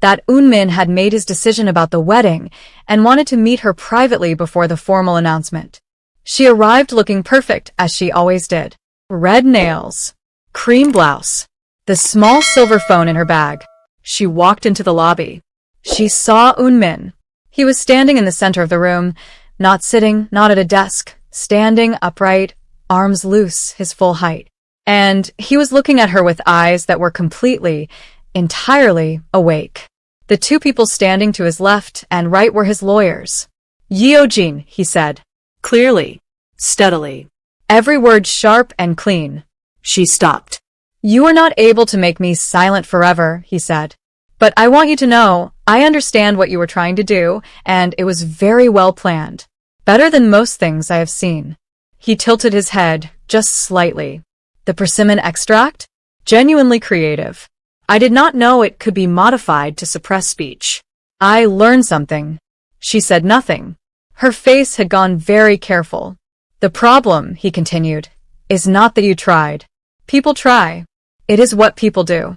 that Unmin had made his decision about the wedding and wanted to meet her privately before the formal announcement. She arrived looking perfect, as she always did. Red nails, cream blouse, the small silver phone in her bag. She walked into the lobby. She saw Eunmin. He was standing in the center of the room, not sitting, not at a desk, standing upright, arms loose, his full height. And he was looking at her with eyes that were completely, entirely awake. The two people standing to his left and right were his lawyers. Yeojin, he said. Clearly. Steadily. Every word sharp and clean. She stopped. You are not able to make me silent forever, he said. But I want you to know, I understand what you were trying to do, and it was very well planned. Better than most things I have seen. He tilted his head, just slightly. The persimmon extract? Genuinely creative. I did not know it could be modified to suppress speech. I learned something. She said nothing. Her face had gone very careful. The problem, he continued, is not that you tried. People try. It is what people do.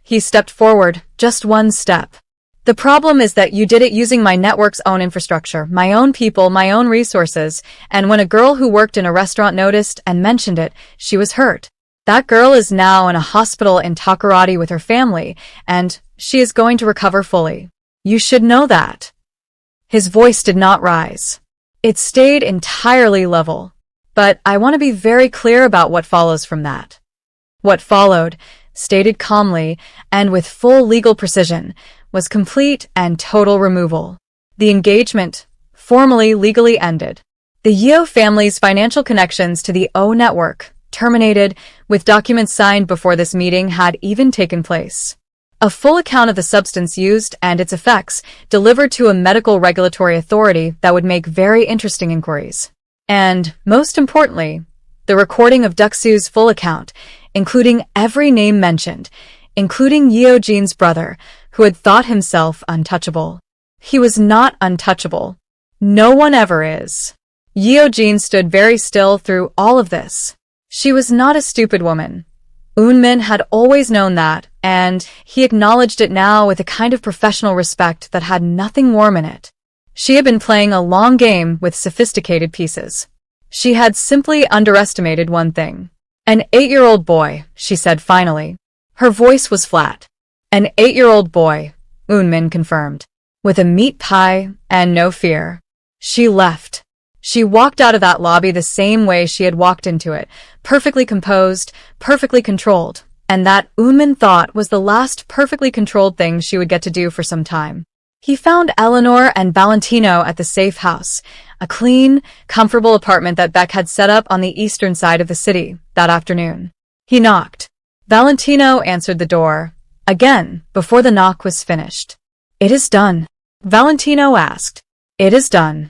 He stepped forward, just one step. The problem is that you did it using my network's own infrastructure, my own people, my own resources, and when a girl who worked in a restaurant noticed and mentioned it, she was hurt. That girl is now in a hospital in Takoradi with her family, and she is going to recover fully. You should know that. His voice did not rise. It stayed entirely level. But I want to be very clear about what follows from that. What followed, stated calmly and with full legal precision, was complete and total removal. The engagement, formally legally ended. The Yeo family's financial connections to the O network terminated, with documents signed before this meeting had even taken place. A full account of the substance used and its effects delivered to a medical regulatory authority that would make very interesting inquiries. And, most importantly, the recording of Duxu's full account, including every name mentioned, including Yeojin's brother, who had thought himself untouchable. He was not untouchable. No one ever is. Yeojin stood very still through all of this. She was not a stupid woman. Eunmin had always known that, and he acknowledged it now with a kind of professional respect that had nothing warm in it. She had been playing a long game with sophisticated pieces. She had simply underestimated one thing. An 8-year-old boy, she said finally. Her voice was flat. An 8-year-old boy, Eunmin confirmed. With a meat pie and no fear. She left. She walked out of that lobby the same way she had walked into it, perfectly composed, perfectly controlled, and that Eunmin thought was the last perfectly controlled thing she would get to do for some time. He found Eleanor and Valentino at the safe house, a clean, comfortable apartment that Beck had set up on the eastern side of the city that afternoon. He knocked. Valentino answered the door, again, before the knock was finished. "It is done," Valentino asked. "It is done."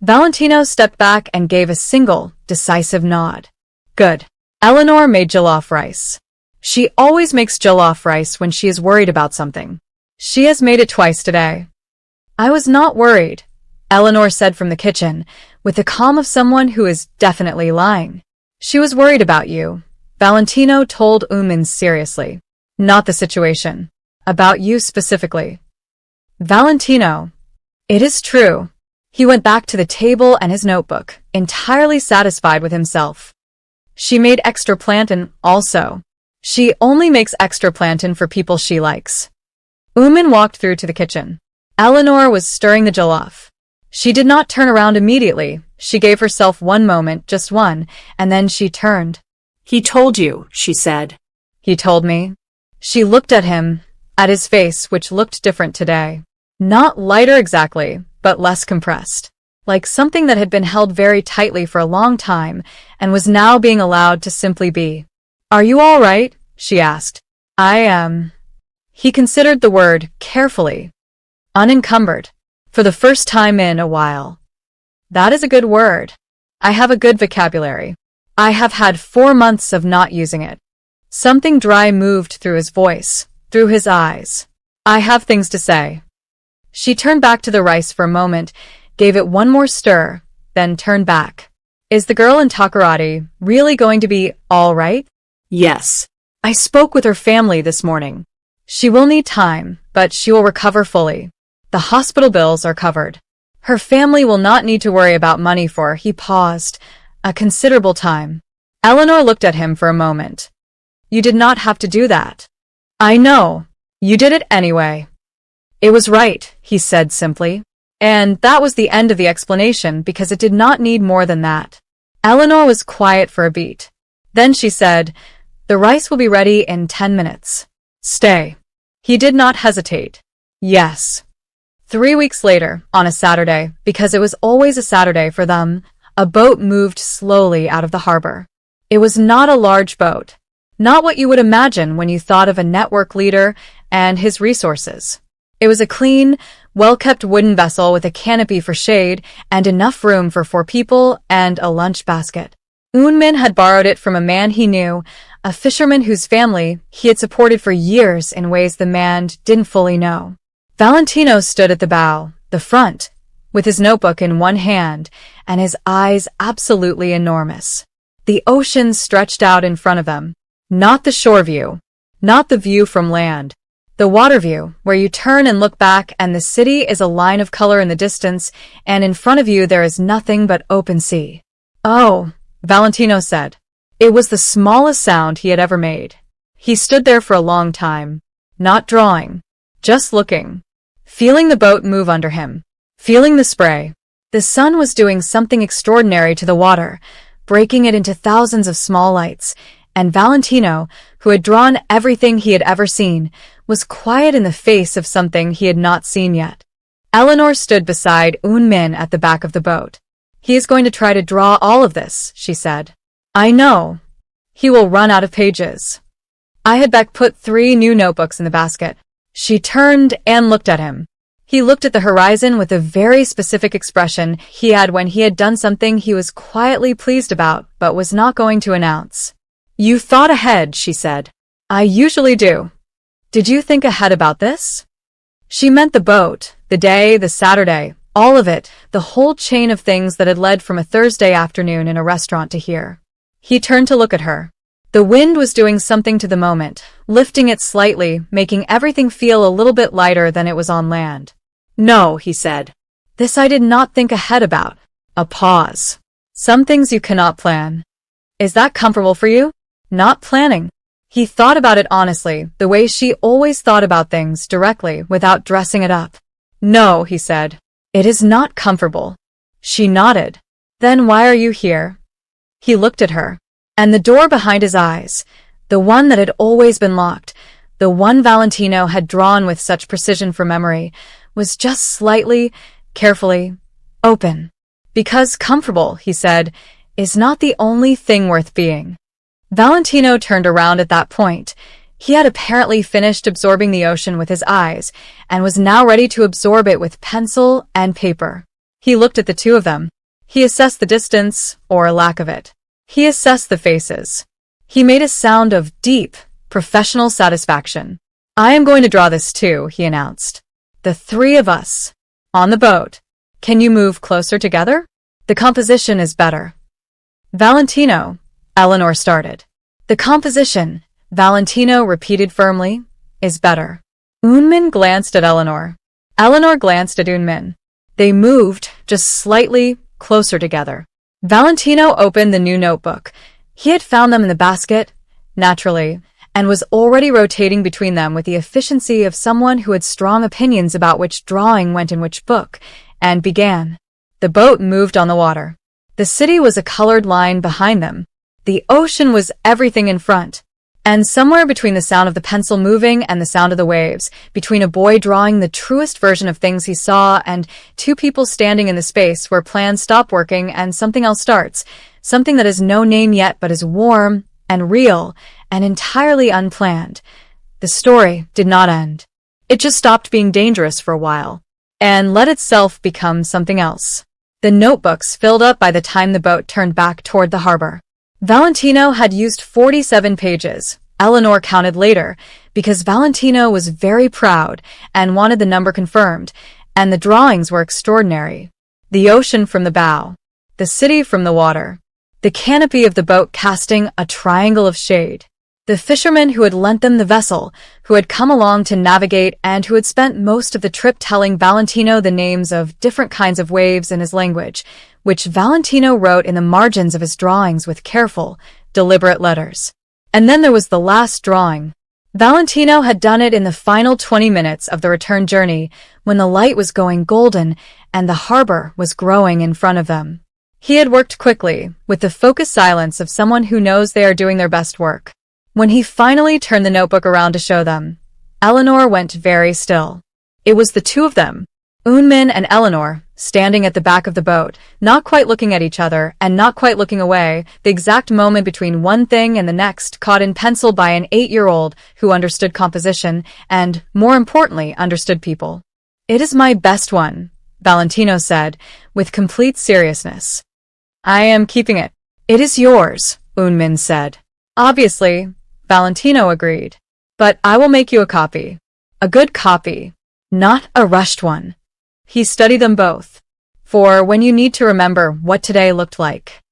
Valentino stepped back and gave a single, decisive nod. "Good." Eleanor made jollof rice. She always makes jollof rice when she is worried about something. She has made it twice today. "I was not worried," Eleanor said from the kitchen, with the calm of someone who is definitely lying. "She was worried about you," Valentino told Eunmin seriously. "Not the situation. About you specifically." Valentino. "It is true." He went back to the table and his notebook, entirely satisfied with himself. "She made extra plantain also. She only makes extra plantain for people she likes." Eunmin walked through to the kitchen. Eleanor was stirring the jollof. She did not turn around immediately. She gave herself one moment, just one, and then she turned. "He told you," she said. "He told me." She looked at him, at his face, which looked different today. Not lighter exactly, but less compressed. Like something that had been held very tightly for a long time and was now being allowed to simply be. "Are you all right?" she asked. "I am." He considered the word carefully. Unencumbered. For the first time in a while. That is a good word. I have a good vocabulary. I have had 4 months of not using it. Something dry moved through his voice, through his eyes. I have things to say. She turned back to the rice for a moment, gave it one more stir, then turned back. "Is the girl in Takoradi really going to be all right?" "Yes." "I spoke with her family this morning. She will need time, but she will recover fully. The hospital bills are covered. Her family will not need to worry about money for," he paused, "a considerable time." Eleanor looked at him for a moment. "You did not have to do that." "I know. You did it anyway." It was right, he said simply. And that was the end of the explanation because it did not need more than that. Eleanor was quiet for a beat. Then she said, "The rice will be ready in 10 minutes. Stay." He did not hesitate. Yes. 3 weeks later, on a Saturday, because it was always a Saturday for them, a boat moved slowly out of the harbor. It was not a large boat. Not what you would imagine when you thought of a network leader and his resources. It was a clean, well-kept wooden vessel with a canopy for shade and enough room for 4 people and a lunch basket. Eunmin had borrowed it from a man he knew, a fisherman whose family he had supported for years in ways the man didn't fully know. Valentino stood at the bow, the front, with his notebook in one hand and his eyes absolutely enormous. The ocean stretched out in front of them. Not the shore view, not the view from land. The water view, where you turn and look back and the city is a line of color in the distance, and in front of you there is nothing but open sea. "Oh," Valentino said. It was the smallest sound he had ever made. He stood there for a long time, not drawing, just looking, feeling the boat move under him, feeling the spray. The sun was doing something extraordinary to the water, breaking it into thousands of small lights, and Valentino, who had drawn everything he had ever seen, was quiet in the face of something he had not seen yet. Eleanor stood beside Eunmin at the back of the boat. "He is going to try to draw all of this," she said. "I know. He will run out of pages." I had Beck put 3 new notebooks in the basket. She turned and looked at him. He looked at the horizon with a very specific expression he had when he had done something he was quietly pleased about but was not going to announce. "You thought ahead," she said. "I usually do. Did you think ahead about this?" She meant the boat, the day, the Saturday, all of it, the whole chain of things that had led from a Thursday afternoon in a restaurant to here. He turned to look at her. The wind was doing something to the moment, lifting it slightly, making everything feel a little bit lighter than it was on land. "No," he said. "This I did not think ahead about." A pause. "Some things you cannot plan. Is that comfortable for you? Not planning." He thought about it honestly, the way she always thought about things, directly, without dressing it up. "No," he said. "It is not comfortable." She nodded. "Then why are you here?" He looked at her. And the door behind his eyes, the one that had always been locked, the one Valentino had drawn with such precision from memory, was just slightly, carefully, open. "Because comfortable," he said, "is not the only thing worth being." Valentino turned around at that point. He had apparently finished absorbing the ocean with his eyes, and was now ready to absorb it with pencil and paper. He looked at the two of them. He assessed the distance, or lack of it. He assessed the faces. He made a sound of deep, professional satisfaction. "I am going to draw this too," he announced. "The 3 of us. On the boat. Can you move closer together? The composition is better." "Valentino," Eleanor started. "The composition," Valentino repeated firmly, "is better." Eunmin glanced at Eleanor. Eleanor glanced at Eunmin. They moved, just slightly, closer together. Valentino opened the new notebook. He had found them in the basket, naturally, and was already rotating between them with the efficiency of someone who had strong opinions about which drawing went in which book, and began. The boat moved on the water. The city was a colored line behind them. The ocean was everything in front. And somewhere between the sound of the pencil moving and the sound of the waves, between a boy drawing the truest version of things he saw and 2 people standing in the space where plans stop working and something else starts, something that has no name yet but is warm and real and entirely unplanned. The story did not end. It just stopped being dangerous for a while and let itself become something else. The notebooks filled up by the time the boat turned back toward the harbor. Valentino had used 47 pages, Eleanor counted later, because Valentino was very proud and wanted the number confirmed, and the drawings were extraordinary. The ocean from the bow, the city from the water, the canopy of the boat casting a triangle of shade, the fisherman who had lent them the vessel, who had come along to navigate and who had spent most of the trip telling Valentino the names of different kinds of waves in his language, which Valentino wrote in the margins of his drawings with careful, deliberate letters. And then there was the last drawing, Valentino had done it in the final 20 minutes of the return journey, when the light was going golden and the harbor was growing in front of them. He had worked quickly, with the focused silence of someone who knows they are doing their best work. When he finally turned the notebook around to show them, Eleanor went very still. It was the two of them, Eunmin and Eleanor, standing at the back of the boat, not quite looking at each other and not quite looking away, the exact moment between one thing and the next, caught in pencil by an 8-year-old who understood composition and, more importantly, understood people. "It is my best one," Valentino said, with complete seriousness. "I am keeping it." "It is yours," Eunmin said. "Obviously," Valentino agreed. "But I will make you a copy. A good copy. Not a rushed one." He studied them both. "For when you need to remember what today looked like."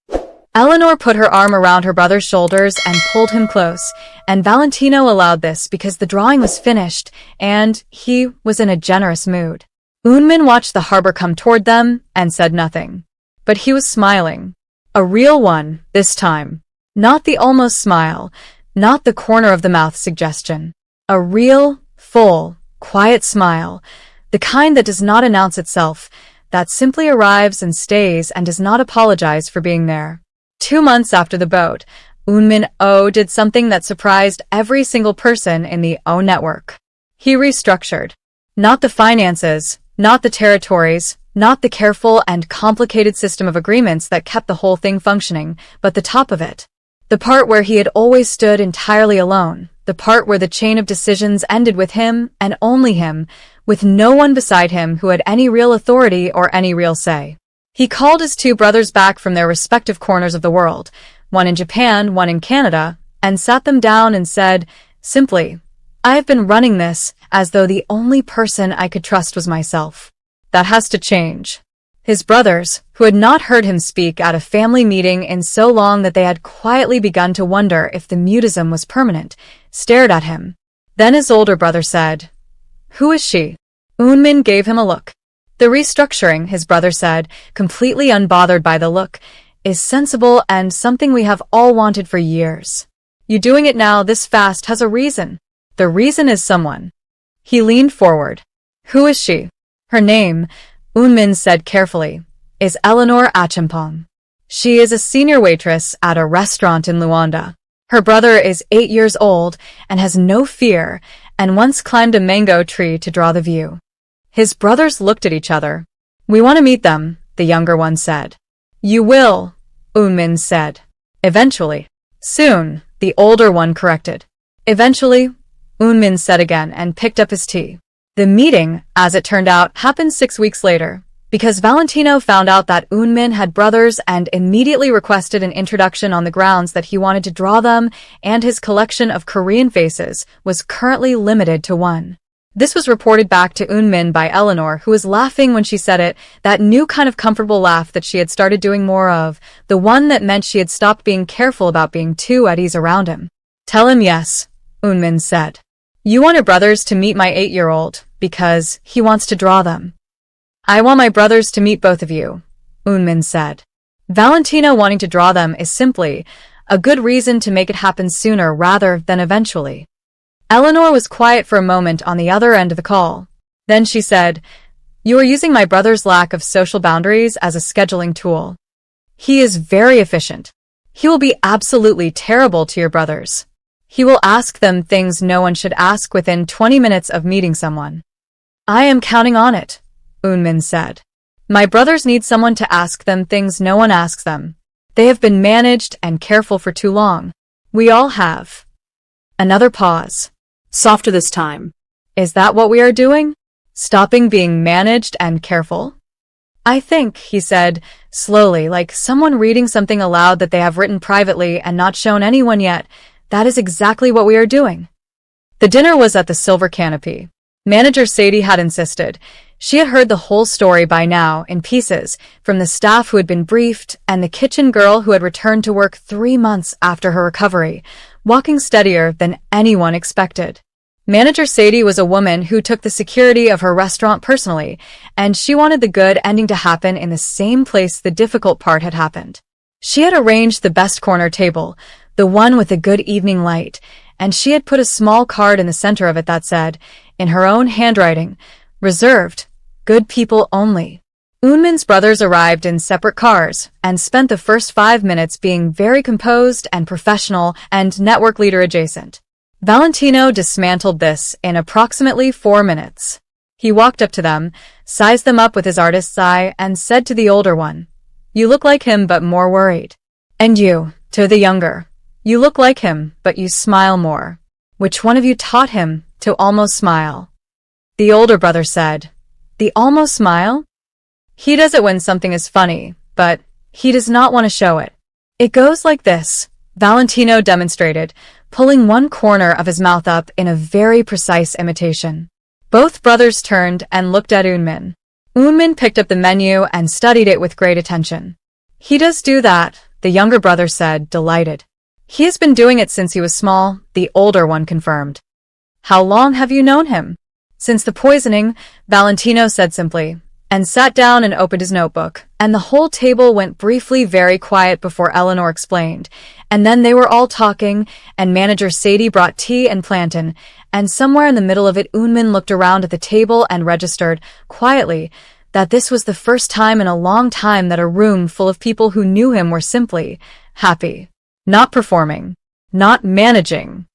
Eleanor put her arm around her brother's shoulders and pulled him close, and Valentino allowed this because the drawing was finished, and he was in a generous mood. Eunmin watched the harbor come toward them and said nothing. But he was smiling. A real one, this time. Not the almost smile, not the corner of the mouth suggestion. A real, full, quiet smile, the kind that does not announce itself, that simply arrives and stays and does not apologize for being there. 2 months after the boat, Eunmin Oh did something that surprised every single person in the O network. He restructured. Not the finances, not the territories, not the careful and complicated system of agreements that kept the whole thing functioning, but the top of it. The part where he had always stood entirely alone, the part where the chain of decisions ended with him and only him, with no one beside him who had any real authority or any real say. He called his 2 brothers back from their respective corners of the world, one in Japan, one in Canada, and sat them down and said, simply, "I have been running this as though the only person I could trust was myself. That has to change." His brothers, who had not heard him speak at a family meeting in so long that they had quietly begun to wonder if the mutism was permanent, stared at him. Then his older brother said, "Who is she?" Eunmin gave him a look. "The restructuring," his brother said, completely unbothered by the look, "is sensible and something we have all wanted for years. You doing it now this fast has a reason. The reason is someone." He leaned forward. "Who is she?" "Her name," Eunmin said carefully, "is Eleanor Achimpong. She is a senior waitress at a restaurant in Luanda. Her brother is 8 years old and has no fear and once climbed a mango tree to draw the view." His brothers looked at each other. "We want to meet them," the younger one said. "You will," Eunmin said. "Eventually." "Soon," the older one corrected. "Eventually," Eunmin said again and picked up his tea. The meeting, as it turned out, happened 6 weeks later, because Valentino found out that Eunmin had brothers and immediately requested an introduction on the grounds that he wanted to draw them, and his collection of Korean faces was currently limited to 1. This was reported back to Eunmin by Eleanor, who was laughing when she said it, that new kind of comfortable laugh that she had started doing more of, the one that meant she had stopped being careful about being too at ease around him. "Tell him yes," Eunmin said. "You want your brothers to meet my 8-year-old, because he wants to draw them." "I want my brothers to meet both of you," Eunmin said. Valentino wanting to draw them is simply a good reason to make it happen sooner rather than eventually. Eleanor was quiet for a moment on the other end of the call. Then she said, "You are using my brother's lack of social boundaries as a scheduling tool. He is very efficient. He will be absolutely terrible to your brothers. He will ask them things no one should ask within 20 minutes of meeting someone." "I am counting on it," Eunmin said. "My brothers need someone to ask them things no one asks them. They have been managed and careful for too long. We all have." Another pause. Softer this time. "Is that what we are doing? Stopping being managed and careful?" "I think," he said, slowly, like someone reading something aloud that they have written privately and not shown anyone yet, "that is exactly what we are doing." The dinner was at the Silver Canopy. Manager Sadie had insisted. She had heard the whole story by now, in pieces, from the staff who had been briefed and the kitchen girl who had returned to work 3 months after her recovery, walking steadier than anyone expected. Manager Sadie was a woman who took the security of her restaurant personally, and she wanted the good ending to happen in the same place the difficult part had happened. She had arranged the best corner table, the one with a good evening light, and she had put a small card in the center of it that said, in her own handwriting, "Reserved. Good people only." Eunmin's brothers arrived in separate cars and spent the first 5 minutes being very composed and professional and network leader adjacent. Valentino dismantled this in approximately 4 minutes. He walked up to them, sized them up with his artist's eye, and said to the older one, "You look like him but more worried." "And you," to the younger, "You look like him but you smile more. Which one of you taught him to almost smile?" The older brother said, "The almost smile? He does it when something is funny, but he does not want to show it. It goes like this," Valentino demonstrated, pulling one corner of his mouth up in a very precise imitation. Both brothers turned and looked at Eunmin. Eunmin picked up the menu and studied it with great attention. "He does do that," the younger brother said, delighted. "He has been doing it since he was small," the older one confirmed. "How long have you known him?" "Since the poisoning," Valentino said simply, and sat down and opened his notebook, and the whole table went briefly very quiet before Eleanor explained, and then they were all talking, and manager Sadie brought tea and plantain, and somewhere in the middle of it Eunmin looked around at the table and registered, quietly, that this was the first time in a long time that a room full of people who knew him were simply happy. Not performing. Not managing.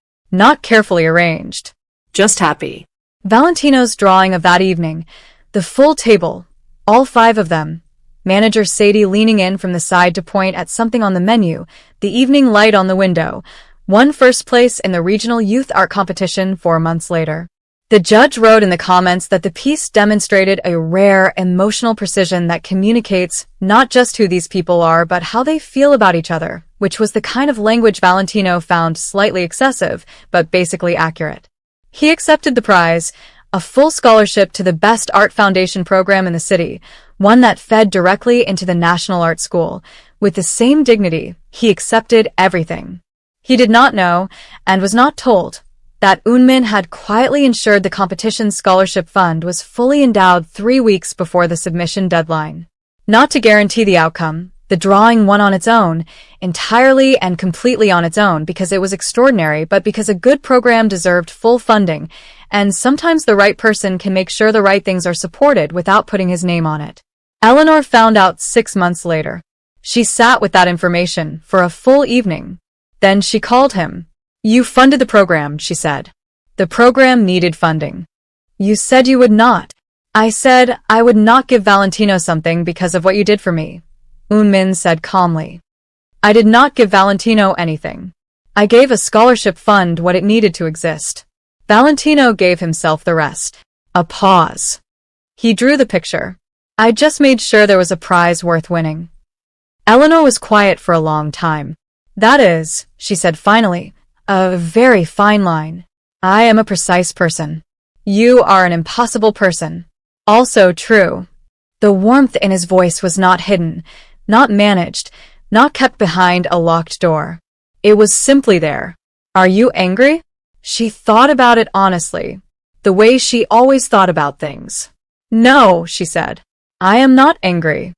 Not carefully arranged. Just happy. Valentino's drawing of that evening, the full table, all 5 of them, manager Sadie leaning in from the side to point at something on the menu, the evening light on the window, won first place in the regional youth art competition 4 months later. The judge wrote in the comments that the piece demonstrated a rare emotional precision that communicates not just who these people are but how they feel about each other, which was the kind of language Valentino found slightly excessive but basically accurate. He accepted the prize, a full scholarship to the best art foundation program in the city, one that fed directly into the National Art School. With the same dignity, he accepted everything. He did not know, and was not told, that Eunmin had quietly ensured the competition's scholarship fund was fully endowed 3 weeks before the submission deadline. Not to guarantee the outcome, the drawing won on its own, entirely and completely on its own because it was extraordinary, but because a good program deserved full funding, and sometimes the right person can make sure the right things are supported without putting his name on it. Eleanor found out 6 months later. She sat with that information for a full evening. Then she called him. "You funded the program," she said. "The program needed funding. You said you would not." "I said I would not give Valentino something because of what you did for me," Eunmin said calmly. "I did not give Valentino anything. I gave a scholarship fund what it needed to exist. Valentino gave himself the rest." A pause. He drew the picture. "I just made sure there was a prize worth winning." Eleanor was quiet for a long time. "That is," she said finally, "a very fine line. I am a precise person. You are an impossible person. Also true." The warmth in his voice was not hidden, not managed, not kept behind a locked door. It was simply there. "Are you angry?" She thought about it honestly, the way she always thought about things. "No," she said. "I am not angry."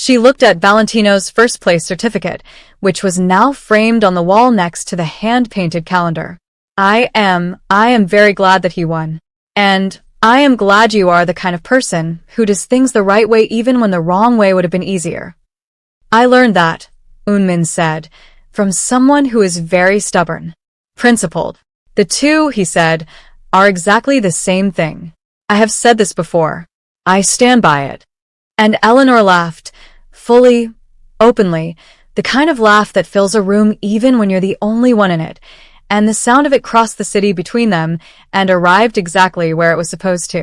She looked at Valentino's first-place certificate, which was now framed on the wall next to the hand-painted calendar. I am very glad that he won. And I am glad you are the kind of person who does things the right way even when the wrong way would have been easier." "I learned that," Eunmin said, "from someone who is very stubborn. Principled. The two," he said, "are exactly the same thing. I have said this before. I stand by it." And Eleanor laughed, fully, openly, the kind of laugh that fills a room even when you're the only one in it, and the sound of it crossed the city between them and arrived exactly where it was supposed to.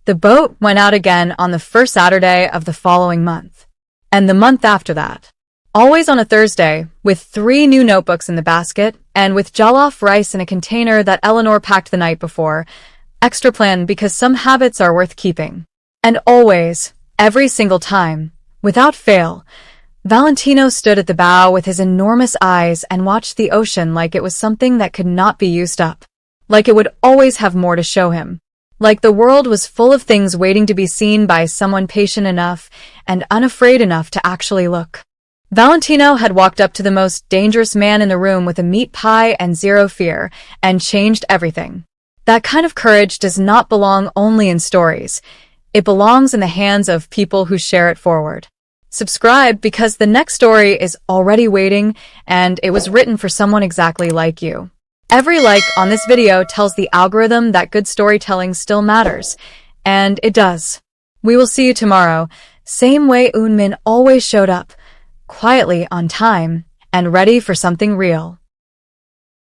The boat went out again on the first Saturday of the following month. And the month after that. Always on a Thursday, with 3 new notebooks in the basket, and with jollof rice in a container that Eleanor packed the night before. Extra plan because some habits are worth keeping. And always, every single time, without fail, Valentino stood at the bow with his enormous eyes and watched the ocean like it was something that could not be used up. Like it would always have more to show him. Like the world was full of things waiting to be seen by someone patient enough and unafraid enough to actually look. Valentino had walked up to the most dangerous man in the room with a meat pie and zero fear, and changed everything. That kind of courage does not belong only in stories. It belongs in the hands of people who share it forward. Subscribe because the next story is already waiting, and it was written for someone exactly like you. Every like on this video tells the algorithm that good storytelling still matters, and it does. We will see you tomorrow, same way Eunmin always showed up, quietly on time, and ready for something real.